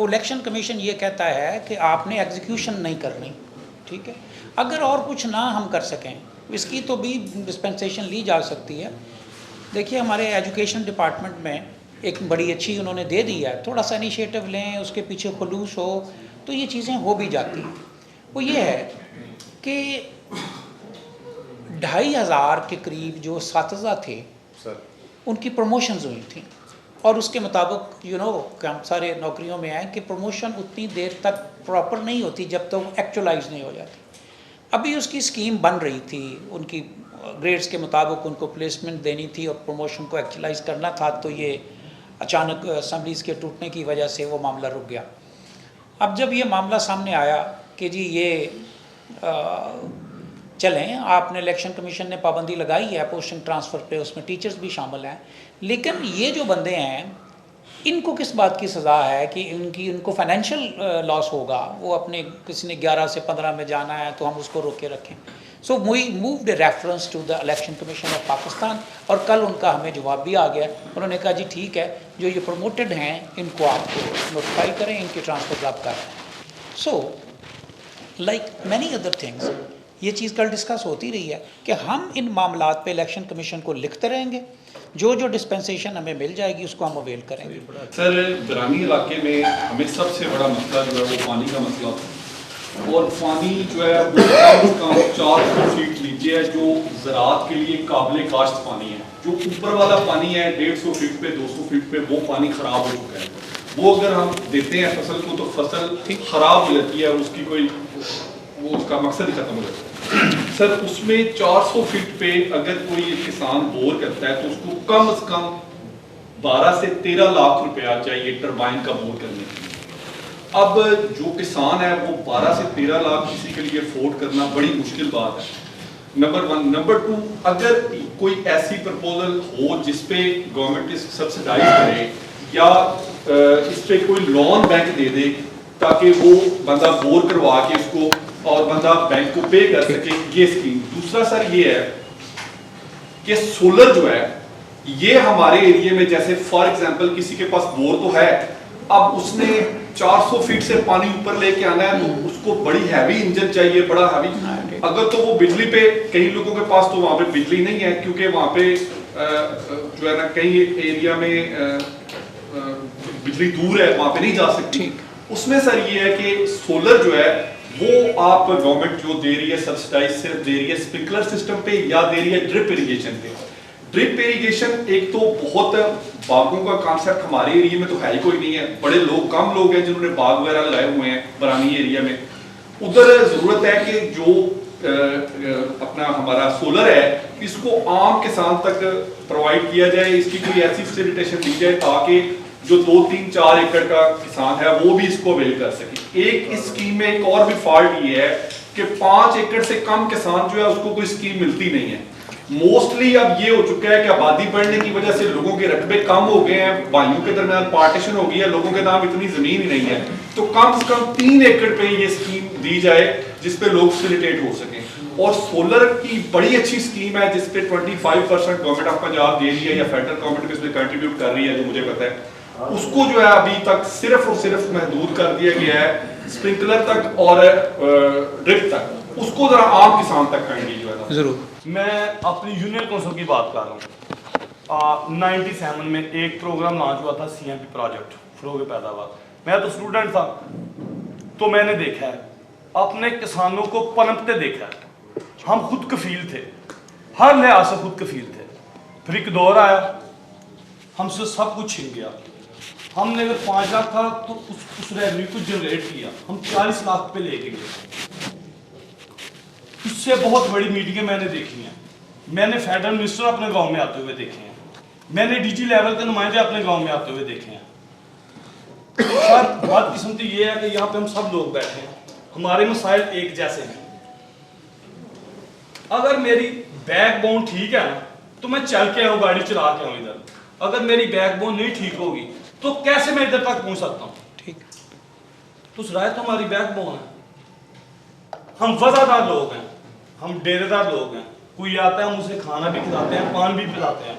इलेक्शन कमीशन ये कहता है कि आपने एग्जीक्यूशन नहीं करनी, ठीक है। अगर और कुछ ना हम कर सकें, इसकी तो भी डिस्पेंसेशन ली जा सकती है। देखिए हमारे एजुकेशन डिपार्टमेंट में एक बड़ी अच्छी उन्होंने दे दी है, थोड़ा सा इनिशिएटिव लें, उसके पीछे खुलूस हो तो ये चीज़ें हो भी जाती हैं। वो ये है कि 2500 के करीब जो साथीज़ा थे सर, उनकी प्रमोशंस हुई थी, और उसके मुताबिक हम सारे नौकरियों में हैं कि प्रमोशन उतनी देर तक प्रॉपर नहीं होती जब तक वो एक्चुअलाइज नहीं हो जाती। अभी उसकी स्कीम बन रही थी, उनकी ग्रेड्स के मुताबिक उनको प्लेसमेंट देनी थी और प्रमोशन को एक्चुअलाइज करना था, तो ये अचानक असम्बलीज़ के टूटने की वजह से वो मामला रुक गया। अब जब ये मामला सामने आया कि जी ये चलें, आपने इलेक्शन कमीशन ने पाबंदी लगाई है पोस्टिंग ट्रांसफ़र पे, उसमें टीचर्स भी शामिल हैं, लेकिन ये जो बंदे हैं इनको किस बात की सज़ा है कि इनको फाइनेंशियल लॉस होगा, वो अपने किसी ने 11 से 15 में जाना है तो हम उसको रोक के रखें। So we moved a reference to the election commission of Pakistan, और कल उनका हमें जवाब भी आ गया। उन्होंने कहा जी ठीक है, जो ये प्रमोटेड हैं इनको आपको नोटिफाई करें, इनकी ट्रांसफर आप कर रहे हैं। So like many other things ये चीज़ कल डिस्कस होती रही है कि हम इन मामलात पे इलेक्शन कमीशन को लिखते रहेंगे, जो जो डिस्पेंसेशन हमें मिल जाएगी उसको हम अवेल करेंगे। सर दरानी इलाके में हमें सबसे बड़ा मसला जो है वो पानी का मसला है, और पानी जो है वो कम से कम 400 फीट नीचे है, जो ज़राअत के लिए काबिल काश्त पानी है। जो ऊपर वाला पानी है 150 फीट पे 200 फीट पे, वो पानी ख़राब हो चुका है। वो अगर हम देते हैं फसल को तो फसल ख़राब हो जाती है, उसकी कोई वो उसका मकसद ही ख़त्म हो जाता है। सर उसमें 400 फीट पे अगर कोई किसान बोर करता है तो उसको कम से कम 12 से 13 लाख रुपया चाहिए टरबाइन का बोर करने के लिए। अब जो किसान है वो 12 से 13 लाख किसी के लिए अफोर्ड करना बड़ी मुश्किल बात है, नंबर 1। नंबर 2, अगर कोई ऐसी प्रपोजल हो जिसपे गवर्नमेंट इस सब्सिडाइज करे या इस पे कोई लोन बैंक दे दे ताकि वो बंदा बोर करवा के उसको और बंदा बैंक को पे कर सके, ये स्कीम। दूसरा सर ये है कि सोलर जो है ये हमारे एरिया में जैसे फॉर एग्जांपल किसी के पास बोर तो है, अब उसने 400 फीट से पानी ऊपर लेके आना है तो उसको बड़ी हैवी इंजन चाहिए, बड़ा हैवी। अगर तो वो बिजली पे, कई लोगों के पास तो वहाँ पे बिजली नहीं है क्योंकि वहाँ पे जो है ना कई एरिया में बिजली दूर है, वहाँ पे नहीं जा सकती। उसमें सर ये है कि सोलर जो है वो आप गवर्नमेंट जो दे रही है सब्सिडाइज सिर्फ दे रही है स्प्रिंकलर सिस्टम पे या दे रही है ड्रिप इरिगेशन पे। ड्रिप इरिगेशन एक तो बहुत बागों का कॉन्सेप्ट हमारे एरिया में तो है ही कोई नहीं है, बड़े लोग कम लोग हैं जिन्होंने बाग वगैरह लगाए हुए हैं बरानी एरिया में। उधर जरूरत है कि जो अपना हमारा सोलर है इसको आम किसान तक प्रोवाइड किया जाए, इसकी कोई ऐसी फैसिलिटेशन दी जाए ताकि जो 2-3-4 एकड़ का किसान है वो भी इसको अवेल कर सके। एक इस स्कीम में एक और भी फॉल्ट ये है कि 5 एकड़ से कम किसान जो है उसको कोई स्कीम मिलती नहीं है। मोस्टली अब ये हो चुका है कि आबादी बढ़ने की वजह से लोगों के रकबे कम हो गए हैं, भाइयों के दरमियान पार्टीशन हो गई है, लोगों के नाम इतनी जमीन ही नहीं है, तो कम से कम 3 एकड़ पे ये स्कीम दी जाए जिसपे लोग फैसिलिटेट हो सके। और सोलर की बड़ी अच्छी स्कीम है जिसपे 25% गवर्नमेंट ऑफ पंजाब दे रही है या फेडरल गवर्नमेंट इसमें कंट्रीब्यूट कर रही है, जो मुझे पता है। उसको जो है अभी तक सिर्फ और सिर्फ महदूद कर दिया गया है स्प्रिंकलर तक और ड्रिप तक, उसको जरा आम किसान तक करनी जो है जरूर। मैं अपनी यूनियन काउंसिल की बात कर रहा हूँ। 97 में एक प्रोग्राम लॉन्च हुआ था CMP प्रोजेक्ट फरोग पैदावार। मैं तो स्टूडेंट था तो मैंने देखा है, अपने किसानों को पनपते देखा है। हम खुद कफील थे, हर लिहाज से खुद कफील थे। फिर एक दौर आया, हमसे सब कुछ छिन गया। हमने अगर 5 लाख था तो उस रेवेन्यू को जनरेट किया, हम 40 लाख पे लेके गए। इससे बहुत बड़ी मीटिंगें मैंने देखी हैं, मैंने फेडरल मिनिस्टर अपने गांव में आते हुए देखे हैं, मैंने DG लेवल के नुमाइंदे अपने गांव में आते हुए देखे हैं। सर बदकिस्मती ये है कि यहाँ पे हम सब लोग बैठे हैं, हमारे मसाइल एक जैसे हैं। अगर मेरी बैकबोन ठीक है ना तो मैं चल के आऊँ, गाड़ी चला के आऊँ इधर। अगर मेरी बैकबोन नहीं ठीक होगी तो कैसे मैं इधर तक पहुंच सकता हूँ? ठीक, तो सराय तो हमारी बैकबोन है। हम वफादार लोग हैं, हम डेरेदार लोग हैं। कोई आता है हम उसे खाना भी खिलाते हैं, पान भी पिलाते हैं।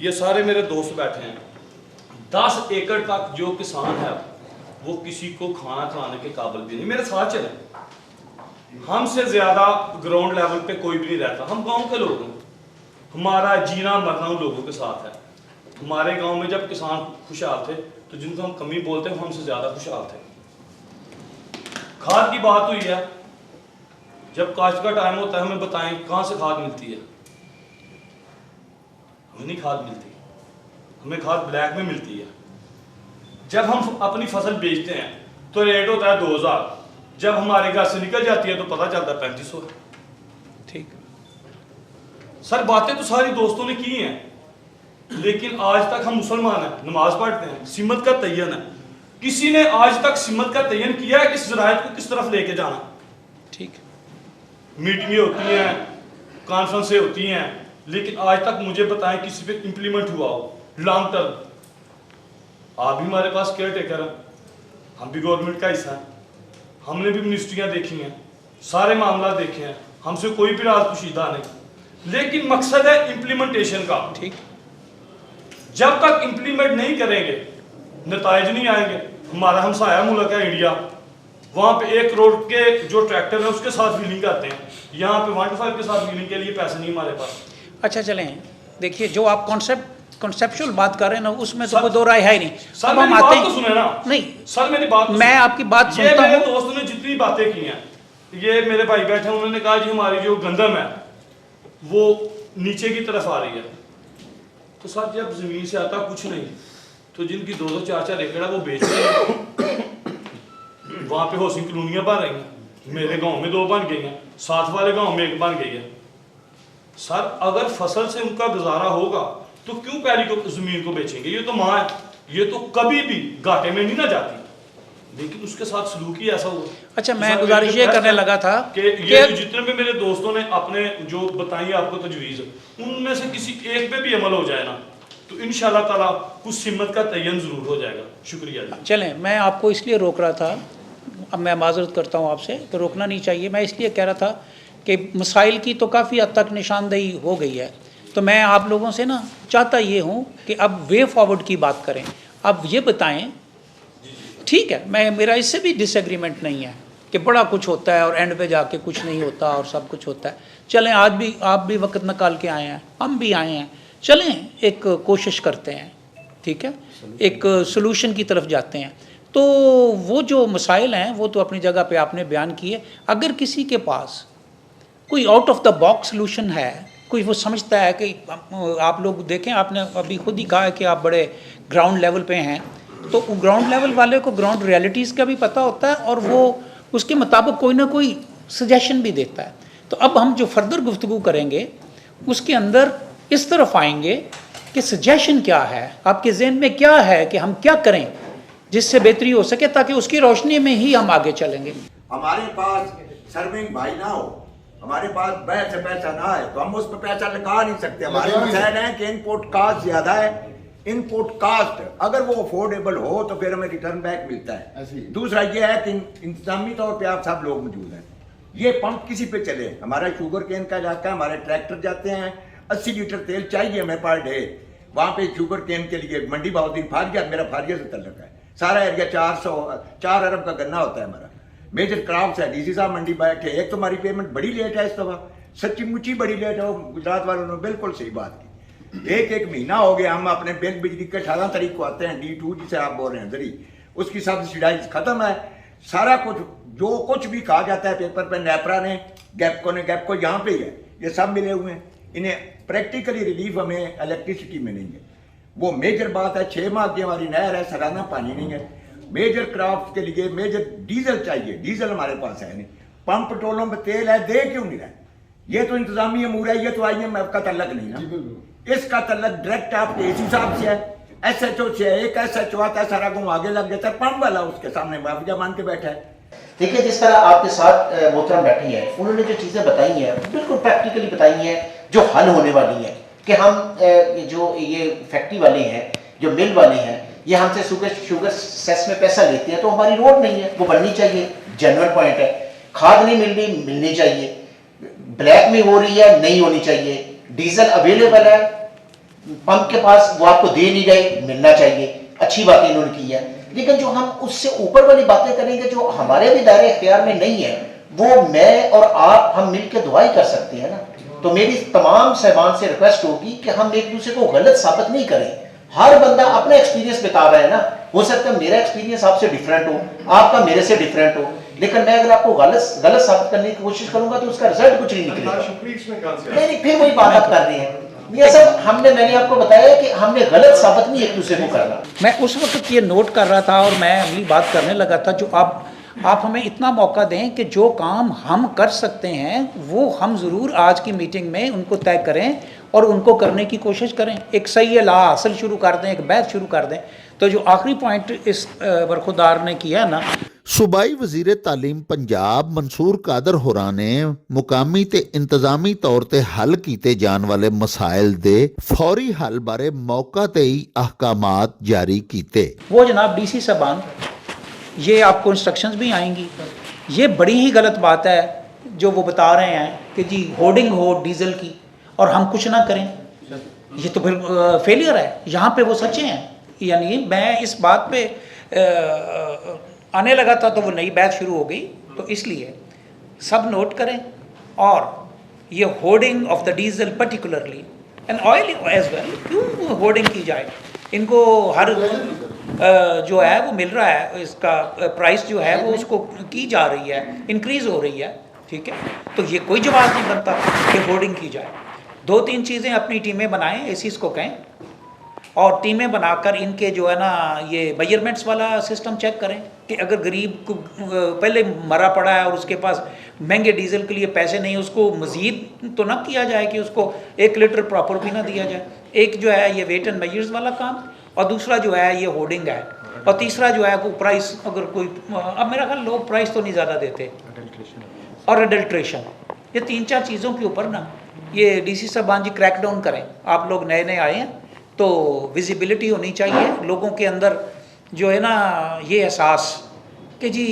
ये सारे मेरे दोस्त बैठे हैं। 10 एकड़ तक जो किसान है वो किसी को खाना खिलाने के काबिल भी नहीं। मेरे साथ चले, हमसे ज्यादा ग्राउंड लेवल पे कोई भी नहीं रहता। हम गांव के लोग हैं, हमारा जीना मरना उन लोगों के साथ है। हमारे गांव में जब किसान खुशहाल थे तो जिनको हम कमी बोलते हैं वो हमसे ज्यादा खुशहाल थे। खाद की बात हुई है, जब काश्त का टाइम होता है हमें बताएं कहां से खाद मिलती है। हमें नहीं खाद मिलती, हमें खाद ब्लैक में मिलती है। जब हम अपनी फसल बेचते हैं तो रेट होता है 2000, जब हमारे घर से निकल जाती है तो पता चलता है 3500 है। ठीक, सर बातें तो सारी दोस्तों ने की हैं, लेकिन आज तक हम मुसलमान हैं, नमाज पढ़ते हैं, सिमत का तयन है। किसी ने आज तक सिमत का तयन किया है कि इस ज़रायत को किस तरफ लेके जाना? ठीक, मीटिंगें होती हैं, कॉन्फ्रेंसें होती हैं, लेकिन आज तक मुझे बताएं किसी पे इम्प्लीमेंट हुआ हो लॉन्ग टर्म। आप भी हमारे पास केयर टेकर हैं, हम भी गवर्नमेंट का हिस्सा हैं, हमने भी मिनिस्ट्रियाँ देखी हैं, सारे मामला देखे हैं, हमसे कोई भी राज पोशीदा नहीं। लेकिन मकसद है इम्प्लीमेंटेशन का। ठीक, जब तक इम्प्लीमेंट नहीं करेंगे नताइज नहीं आएंगे। हमारा हमसाया मुल्क है इंडिया, वहाँ पे 1 करोड़ के जो ट्रैक्टर है उसके साथ व्हीलिंग करते हैं, यहाँ पे 1.5 के साथ व्हीलिंग के लिए पैसे नहीं हमारे पास। अच्छा चलें, देखिए जो आप कॉन्सेप्चुअल बात कर रहे हैं ना उसमें तो कोई दो राय है ही नहीं। सर अब हम मेरी आते बात तो सुने ना। नहीं सर मेरी बात तो मैं सुने। आपकी बात ये सुनता मेरे हूँ। दोस्तों ने जितनी बातें की हैं, ये मेरे भाई बैठे हैं, उन्होंने कहा जी हमारी जो गंदम है वो नीचे की तरफ आ रही है। तो सर जब जमीन से आता कुछ नहीं तो जिनकी 2-2 4-4 एकड़ है वो बेच रहे हैं। वहाँ पे हाउसिंग कॉलोनियाँ बन रही हैं, मेरे गांव में 2 बन गई हैं, साथ वाले गांव में 1 बन गई है। सर अगर फसल से उनका गुजारा होगा तो क्यों पैली को जमीन को बेचेंगे? ये तो माँ है, ये तो कभी भी घाटे में नहीं ना जाती, लेकिन उसके साथ सलूक ही ऐसा हुआ। अच्छा मैं गुजारिश ये करने लगा था कि ये जो जितने भी मेरे दोस्तों ने अपने जो बताई आपको तजवीज़, उनमें से किसी एक पे भी अमल हो जाए ना तो इंशाल्लाह ताला कुछ सिमत का तयन ज़रूर हो जाएगा। शुक्रिया जी। चलें, मैं आपको इसलिए रोक रहा था, अब मैं माजरत करता हूँ आपसे कि रोकना नहीं चाहिए। मैं इसलिए कह रहा था कि मसाइल की तो काफ़ी हद तक निशानदेही हो गई है, तो तो मैं आप लोगों से ना चाहता ये हूँ कि अब वे फॉरवर्ड की बात करें। अब ये बताएं, ठीक है, मेरा इससे भी डिसएग्रीमेंट नहीं है कि बड़ा कुछ होता है और एंड पे जाके कुछ नहीं होता और सब कुछ होता है। चलें, आज भी आप भी वक्त निकाल के आए हैं, हम भी आए हैं, चलें एक कोशिश करते हैं, ठीक है, एक सोल्यूशन की तरफ जाते हैं। तो वो जो मसाइल हैं वो तो अपनी जगह पे आपने बयान किए। अगर किसी के पास कोई out of the box solution है, कोई वो समझता है कि आप लोग देखें, आपने अभी खुद ही कहा है कि आप बड़े ग्राउंड लेवल पे हैं, तो ग्राउंड लेवल वाले को ग्राउंड रियलिटीज़ का भी पता होता है और वो उसके मुताबिक कोई ना कोई सजेशन भी देता है। तो अब हम जो फर्दर गुफ्तगू करेंगे उसके अंदर इस तरफ आएंगे कि सजेशन क्या है, आपके जहन में क्या है कि हम क्या करें जिससे बेहतरी हो सके, ताकि उसकी रोशनी में ही हम आगे चलेंगे। हमारे पास सर्विंग भाई ना हो, हमारे पास बैच से पैसा ना है तो हम उस पर पैसा लगा नहीं सकते। हमारे मसैल हैं कि इनपुट कास्ट ज्यादा है, इनपुट कास्ट अगर वो अफोर्डेबल हो तो फिर हमें रिटर्न बैक मिलता है। दूसरा ये है कि इंतजामी तौर पे आप सब लोग मौजूद हैं, ये पंप किसी पे चले, हमारा शुगर केन का इलाका है, हमारे ट्रैक्टर जाते हैं, 80 लीटर तेल चाहिए हमें पर डे। वहाँ पे शुगर केन के लिए मंडी बाउद्दीन फारिया, मेरा फारिया से तल्लुक है, सारा एरिया 4 अरब का गन्ना होता है हमारा, मेजर क्रॉप्स है। डीसी साहब मंडी बैठे, एक तो हमारी पेमेंट बड़ी लेट है इस दफा, सच्ची मुच्ची बड़ी लेट है। वो गुजरात वालों ने बिल्कुल सही बात की, एक महीना हो गया, हम अपने बिल बिजली के 18 तारीख को आते हैं, D2 जिसे आप बोल रहे हैं जरी, उसकी सब्सिडाइज खत्म है। सारा कुछ जो कुछ भी कहा जाता है पेपर पे, नेपरा ने गैपको यहाँ पे ही है, ये सब मिले हुए हैं। इन्हें प्रैक्टिकली रिलीफ हमें इलेक्ट्रिसिटी में नहीं है, वो मेजर बात है। 6 माह की हमारी नहर है, सालाना पानी नहीं है। मेजर क्राफ्ट के लिए मेजर डीजल चाहिए, डीजल हमारे पास है नहीं, पंप पेट्रोलों में तेल है, दे क्यों नहीं रहा? ये तो इंतजामी अमूर है, ये तो IMF का तल्लक नहीं ना, इसका तल्लक डायरेक्ट आपके AC साहब से है, SHO से है। एक SHO आता है, सारा गाँव आगे लग जाता है, पंप वाला उसके सामने माफिया मान के बैठा है। देखिए, जिस तरह आपके साथ मोहतरम बैठी है, उन्होंने जो चीज़ें बताई हैं बिल्कुल प्रैक्टिकली बताई हैं, जो हल होने वाली हैं कि हम जो ये फैक्ट्री वाले हैं, जो मिल वाले हैं, ये हमसे शुगर सेस में पैसा लेते हैं, तो हमारी रोड नहीं है, वो बननी चाहिए, जेन्युइन पॉइंट है। खाद नहीं मिल रही, मिलनी चाहिए। ब्लैक में हो रही है, नहीं होनी चाहिए। डीजल अवेलेबल है पंप के पास, वो आपको दे नहीं रहे, मिलना चाहिए। अच्छी बातें इन्होंने की है, लेकिन जो हम उससे ऊपर वाली बातें करेंगे जो हमारे भी दायरे इख्तियार में नहीं है, वो मैं और आप हम मिलकर दुआई कर सकते हैं ना। तो मेरी तमाम साहबान से रिक्वेस्ट होगी कि हम एक दूसरे को गलत साबित नहीं करें। हर बंदा अपना एक्सपीरियंस बता रहा है ना, हो सकता है मेरा एक्सपीरियंस आपसे डिफरेंट हो, आपका मेरे से डिफरेंट हो, लेकिन मैं अगर आपको गलत साबित करने की कोशिश करूंगा तो उसका रिजल्ट कुछ नहीं निकलेगा। नहीं, फिर वही बात आप कर रहे हैं। ये सब मैंने आपको बताया कि हमने गलत साबित नहीं एक दूसरे को करना। मैं उस वक्त ये नोट कर रहा था और मैं अगली बात करने लगा था, जो आप हमें इतना मौका दें कि जो काम हम कर सकते हैं वो हम ज़रूर आज की मीटिंग में उनको तय करें और उनको करने की कोशिश करें। एक सही ला हासिल शुरू कर दें, एक बहस शुरू कर दें। तो जो आखिरी पॉइंट इस बरखुदार ने किया ना, सूबाई वज़ीर तालीम पंजाब मंसूर कादर होरां ने मुकामी ते इंतजामी तौर ते हल कीते जान वाले मसाइल दे फौरी हल बारे मौका ते ही अहकामात जारी कीते। वो जनाब DC साहबान, ये आपको इंस्ट्रक्शंस भी आएंगी। ये बड़ी ही गलत बात है जो वो बता रहे हैं कि जी होर्डिंग हो डीजल की और हम कुछ ना करें, ये तो फिर फेलियर है। यहाँ पे वो सच्चे हैं, यानी मैं इस बात पे आने लगा था तो वो नई बैच शुरू हो गई, तो इसलिए सब नोट करें। और ये hoarding of the diesel particularly and oil as well, क्यों होर्डिंग की जाए? इनको हर जो है वो मिल रहा है, इसका प्राइस जो है वो उसको की जा रही है, इंक्रीज हो रही है, ठीक है। तो ये कोई जवाब नहीं बनता कि होर्डिंग की जाए। 2-3 चीज़ें अपनी टीमें बनाएं, एसीज को कहें, और टीमें बनाकर इनके जो है ना ये मेजरमेंट्स वाला सिस्टम चेक करें कि अगर गरीब को पहले मरा पड़ा है और उसके पास महंगे डीजल के लिए पैसे नहीं, उसको मज़ीद तो ना किया जाए कि उसको 1 लीटर प्रॉपर भी ना दिया जाए। एक जो है ये वेट एंड मेजर्स वाला काम, और दूसरा जो है ये होर्डिंग है, और तीसरा जो है कोई प्राइस, अगर कोई, अब मेरा ख्याल लोग प्राइस तो नहीं ज़्यादा देते, और अडल्ट्रेशन। ये 3-4 चीज़ों के ऊपर ना ये DC साहबान जी क्रैकडाउन करें। आप लोग नए आए हैं तो विजिबिलिटी होनी चाहिए लोगों के अंदर, जो है ना ये एहसास कि जी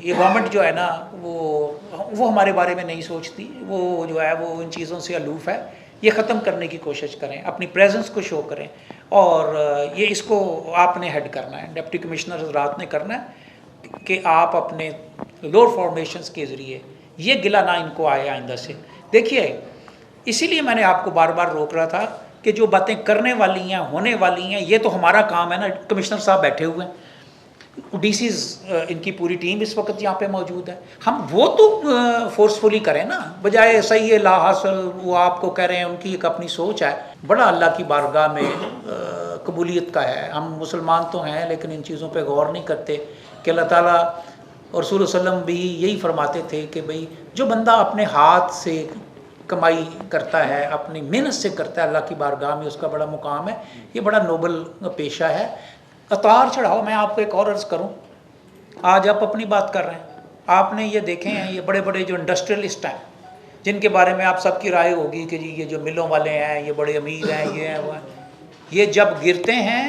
ये गवर्नमेंट जो है ना वो हमारे बारे में नहीं सोचती, वो जो है वो इन चीज़ों से अलूफ़ है। ये ख़त्म करने की कोशिश करें, अपनी प्रेजेंस को शो करें, और ये इसको आपने हेड करना है, डिप्टी कमिश्नर हज़रात ने करना है कि आप अपने लोअर फॉर्मेशंस के ज़रिए ये गिला ना इनको आए आइंदा से। देखिए, इसीलिए मैंने आपको बार बार रोक रहा था कि जो बातें करने वाली हैं, होने वाली हैं, ये तो हमारा काम है ना। कमिश्नर साहब बैठे हुए हैं, डीसीज इनकी पूरी टीम इस वक्त यहाँ पे मौजूद है, हम वो तो फोर्सफुली करें ना, बजाय सही है ला हासिल वो आपको कह रहे हैं, उनकी एक अपनी सोच है। बड़ा अल्लाह की बारगाह में कबूलियत का है, हम मुसलमान तो हैं लेकिन इन चीज़ों पे गौर नहीं करते कि अल्लाह ताला और रसूल सल्लम भी यही फरमाते थे कि भाई जो बंदा अपने हाथ से कमाई करता है, अपनी मेहनत से करता है, अल्लाह की बारगाह में उसका बड़ा मुकाम है। ये बड़ा नोबल पेशा है। अतार चढ़ाओ, मैं आपको एक और अर्ज़ करूं, आज आप अपनी बात कर रहे हैं, आपने ये देखे हैं ये बड़े बड़े जो इंडस्ट्रियलिस्ट हैं जिनके बारे में आप सबकी राय होगी कि जी ये जो मिलों वाले हैं ये बड़े अमीर हैं, ये हैं वो हैं, ये जब गिरते हैं,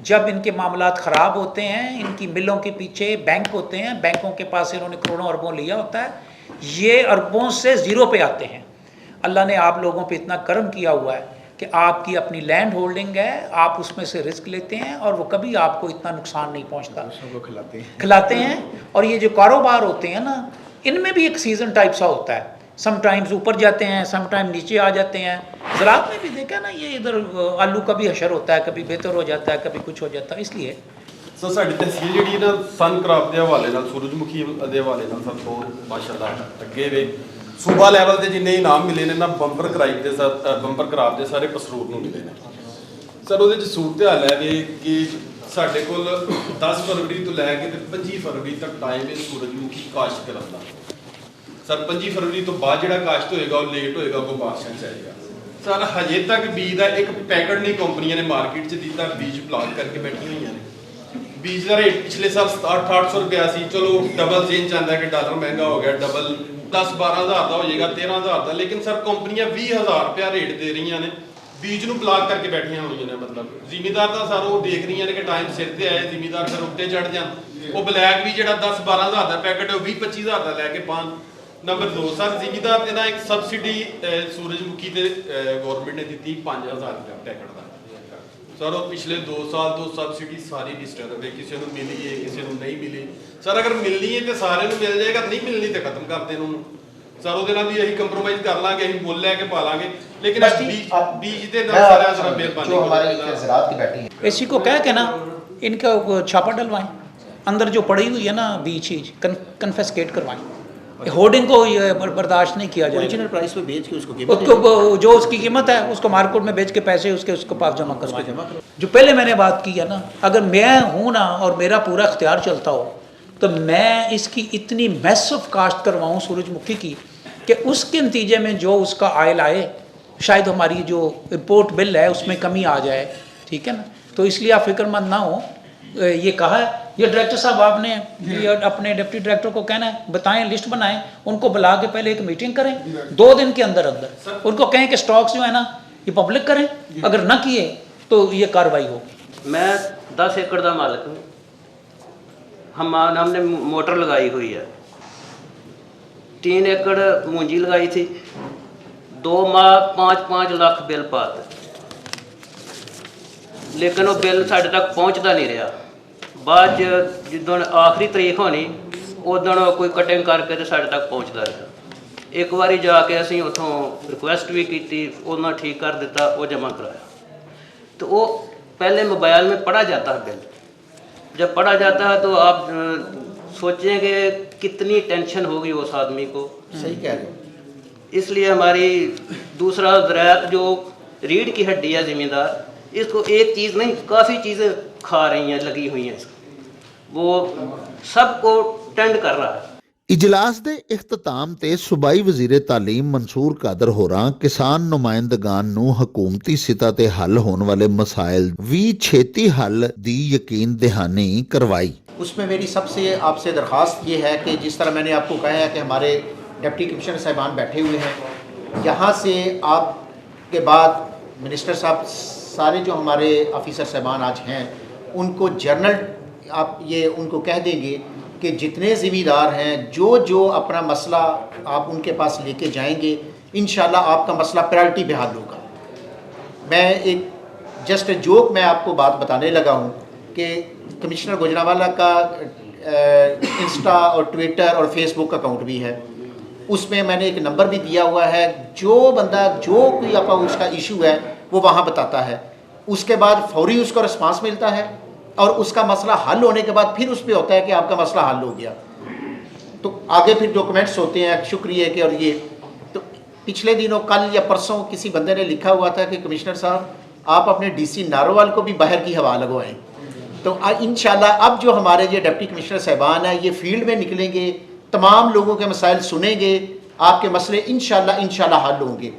जब इनके मामलात ख़राब होते हैं, इनकी मिलों के पीछे बैंक होते हैं, बैंकों के पास इन्होंने करोड़ों अरबों लिया होता है, ये अरबों से ज़ीरो पे आते हैं। अल्लाह ने आप लोगों पे इतना करम किया हुआ है कि आपकी अपनी लैंड होल्डिंग है, आप उसमें से रिस्क लेते हैं और वो कभी आपको इतना नुकसान नहीं पहुंचता, सबको खिलाते हैं। और ये जो कारोबार होते हैं ना, इनमें भी एक सीज़न टाइप सा होता है, समटाइम्स ऊपर जाते हैं, समटाइम नीचे आ जाते हैं। ज़राअत में भी देखा ना, ये इधर आलू का भी हशर होता है, कभी बेहतर हो जाता है, कभी कुछ हो जाता है। इसलिए ਸੋ ਸਾਡੀ ਤਹਿਸੀਲ ਜਿਹੜੀ ਨਾ सन क्रॉप ਦੇ ਹਵਾਲੇ ਨਾਲ, ਸੂਰਜਮੁਖੀ ਦੇ ਹਵਾਲੇ ਨਾਲ ਸਭ ਤੋਂ ਮਾਸ਼ਾਅੱਲਾ ਅੱਗੇ ਵੇ। सूबा ਲੈਵਲ ਤੇ ਜਿੰਨੇ ਇਨਾਮ ਮਿਲੇ ਨੇ ਨਾ ਬੰਪਰ ਕਰਾਈਬ ਦੇ ਬੰਪਰ ਕਰਾਪ ਦੇ ਸਾਰੇ ਪਸਰੂਰ ਨੂੰ ਮਿਲੇ ਨੇ। ਸਰ ਉਹਦੇ ਚ ਸੂਰਤ ਹਾਲ ਹੈ ਕਿ ਸਾਡੇ ਕੋਲ 10 ਫਰਵਰੀ ਤੋਂ ਲੈ ਕੇ ਤੇ 25 ਫਰਵਰੀ ਤੱਕ ਟਾਈਮ ਹੈ ਸੂਰਜਮੁਖੀ ਕਾਸ਼ਤ ਕਰਨ ਦਾ। ਸਰ 25 ਫਰਵਰੀ ਤੋਂ ਬਾਅਦ ਜਿਹੜਾ ਕਾਸ਼ਤ ਹੋਏਗਾ ਉਹ ਲੇਟ ਹੋਏਗਾ, ਉਹ ਬਾਰਿਸ਼ਾਂ ਚ ਆਏਗਾ। ਸਰ ਹਜੇ ਤੱਕ ਬੀਜ ਦਾ ਇੱਕ ਪੈਕਟ ਨਹੀਂ ਕੰਪਨੀਆਂ ਨੇ ਮਾਰਕੀਟ 'ਚ ਦਿੱਤਾ, ਬੀਜ ਪਲਾਟ ਕਰਕੇ ਬੈਠੀਆਂ ਹੋਈਆਂ ਨੇ। बीज का रेट पिछले साल 800 रुपया सी, चलो डबल चेंज आता है कि डॉलर महंगा हो गया, डबल 10-12 हज़ार का हो जाएगा, 13 हज़ार का। लेकिन सर कंपनियां 20 हज़ार रुपया रेट दे रही ने, बीज नूं ब्लॉक करके बैठिया हुई ने। मतलब जिमीदार का सर वो देख रही ने कि टाइम सिर ते आए, जिमीदार फिर उत्ते चढ़ जान। वो ब्लैक भी जो 10-12 हज़ार का पैकेट है 20-25 हज़ार का लैके पान। नंबर 2 सर जिमीदार ने ना एक सबसिडी सूरजमुखी से गौरमेंट ने दी 5,000 रुपया पैकेट का। सर वो पिछले 2 साल तो सबसिडी सारी डिस्टर्ब है, किसी को मिली है किसी को नहीं मिली। सर अगर मिलनी है तो सारे मिल जाएगा, नहीं मिलनी तो खत्म कर देना सर। वो भी यही कंप्रोमाइज कर लांगे, अं मुल लैके पा लांगे, लेकिन बीज के मेहरबानी इसी को कह के ना इनका छापा डलवाएं, अंदर जो पड़ी हुई है ना बीज चीज कन्फेस्केट करवाएं। होर्डिंग को ये बर्दाश्त नहीं किया जाए। ओरिजिनल प्राइस पे बेच के उसको जो उसकी कीमत है उसको मार्केट में बेच के पैसे उसके पास जमा करवाएं। जो पहले मैंने बात की है ना, अगर मैं हूँ ना और मेरा पूरा इख्तियार चलता हो तो मैं इसकी इतनी मैसिव काश्त करवाऊँ सूरजमुखी की कि उसके नतीजे में जो उसका आयल आए, शायद हमारी जो इम्पोर्ट बिल है उसमें कमी आ जाए। ठीक है ना, तो इसलिए आप फिक्रमंद ना हो। ये कहा है, ये डायरेक्टर साहब आपने ये अपने डिप्टी डायरेक्टर को कहना है, बताएं, लिस्ट बनाएं, उनको बुला के पहले एक मीटिंग करें 2 दिन के अंदर अंदर, उनको कहें कि स्टॉक्स जो है ना ये पब्लिक करें, अगर ना किए तो ये कार्रवाई होगी। मैं 10 एकड़ का मालिक हूँ, हमने मोटर लगाई हुई है, 3 एकड़ मूंजी लगाई थी, 2 माह 5-5 लाख बिल पाते, लेकिन वो बिल साढ़े तक पहुँचता नहीं रहा। बाद जिदन आखिरी तरीक होनी उदन कोई कटिंग करके तो साढ़े तक पहुँचता रहा। एक बारी जाके असीं उतों रिक्वेस्ट भी की, उन्होंने ठीक कर दिता, वो जमा कराया। तो वो पहले मोबाइल में पढ़ा जाता है बिल, जब पढ़ा जाता है तो आप सोचें कि कितनी टेंशन होगी उस आदमी को। सही कह रहे हो। इसलिए हमारी दूसरा ज़राअत जो रीढ़ की हड्डी है ज़मींदार, इसको एक चीज़ नहीं काफ़ी चीज़ें खा रही हैं, लगी हुई हैं इसको, वो सबको टेंड कर रहा है। इजलास ਦੇ ਇਖਤਤਾਮ ਤੇ ਸੂਬਾਈ ਵਜ਼ੀਰ ਤਾਲੀਮ ਮਨਸੂਰ ਕਾਦਰ ਹੋਰਾਂ ਕਿਸਾਨ ਨੁਮਾਇੰਦਗਾਨ ਨੂੰ ਹਕੂਮਤੀ ਸਿਤਾ ਤੇ ਹੱਲ ਹੋਣ ਵਾਲੇ ਮਸਾਇਲ ਵੀ ਛੇਤੀ ਹੱਲ ਦੀ ਯਕੀਨ ਦਹਾਨੀ करवाई। उसमें मेरी सबसे आपसे दरख्वास्त ये है कि जिस तरह मैंने आपको कहा है कि हमारे डिप्टी कमिश्नर साहिबान बैठे हुए हैं, यहाँ से आपके बाद मिनिस्टर साहब सारे जो हमारे ऑफिसर साहिबान आज हैं उनको जर्नल आप ये उनको कह देंगे कि जितने ज़िम्मेदार हैं जो अपना मसला आप उनके पास लेके जाएंगे, इंशाल्लाह आपका मसला प्रायोरिटी पे हल होगा। मैं एक जस्ट जोक मैं आपको बात बताने लगा हूँ कि कमिश्नर गुजरांवाला का इंस्टा और ट्विटर और फेसबुक अकाउंट भी है, उसमें मैंने एक नंबर भी दिया हुआ है। जो बंदा जो कोई आपका उसका इशू है वो वहाँ बताता है, उसके बाद फौरी उसको रिस्पांस मिलता है और उसका मसला हल होने के बाद फिर उस पर होता है कि आपका मसला हल हो गया, तो आगे फिर डॉक्यूमेंट्स होते हैं शुक्रिया के। और ये तो पिछले दिनों कल या परसों किसी बंदे ने लिखा हुआ था कि कमिश्नर साहब आप अपने डीसी नारोवाल को भी बाहर की हवा लगवाएं। तो इंशाल्लाह अब जो हमारे ये डिप्टी कमिश्नर साहबान हैं ये फील्ड में निकलेंगे, तमाम लोगों के मसाइल सुनेंगे, आपके मसले इंशाल्लाह हल होंगे।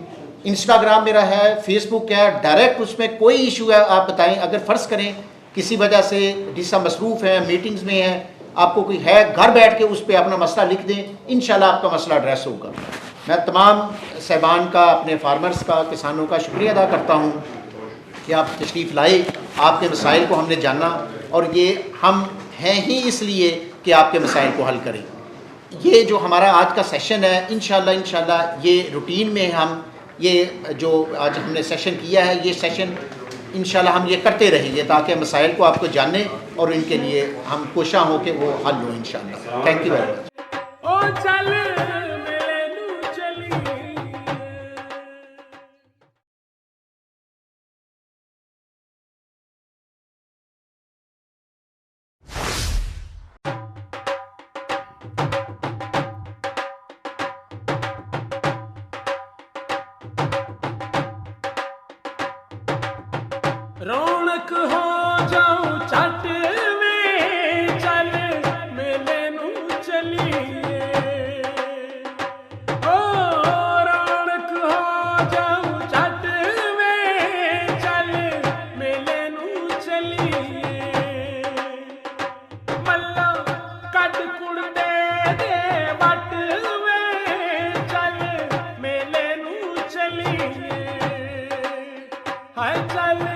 इंस्टाग्राम मेरा है, फेसबुक है, डायरेक्ट उसमें कोई इशू है आप बताएं। अगर फ़र्ज़ करें किसी वजह से डीसा मसरूफ़ है, मीटिंग्स में है, आपको कोई है, घर बैठ के उस पर अपना मसला लिख दें, इंशाल्लाह आपका मसला एड्रेस होगा। मैं तमाम साहबान का, अपने फार्मर्स का, किसानों का शुक्रिया अदा करता हूँ कि आप तशरीफ़ लाए, आपके मसाइल को हमने जाना और ये हम हैं ही इसलिए कि आपके मसाइल को हल करें। ये जो हमारा आज का सेशन है इंशाल्लाह ये रूटीन में हम ये जो आज हमने सेशन किया है ये सेशन इंशाल्लाह हम ये करते रहेंगे ताकि मसाइल को आपको जानने और इनके लिए हम कोशिश हो कि वो हल हो इंशाल्लाह। Thank you very much. रौनक हो जाऊं छठ में चल मेले नू चलिए, ओ रौनक हो जाऊं छठ में चल मेले नू चलिए, मल्ला कट कुड़ते दे वट में चल मेले नू चलिए, हाय चल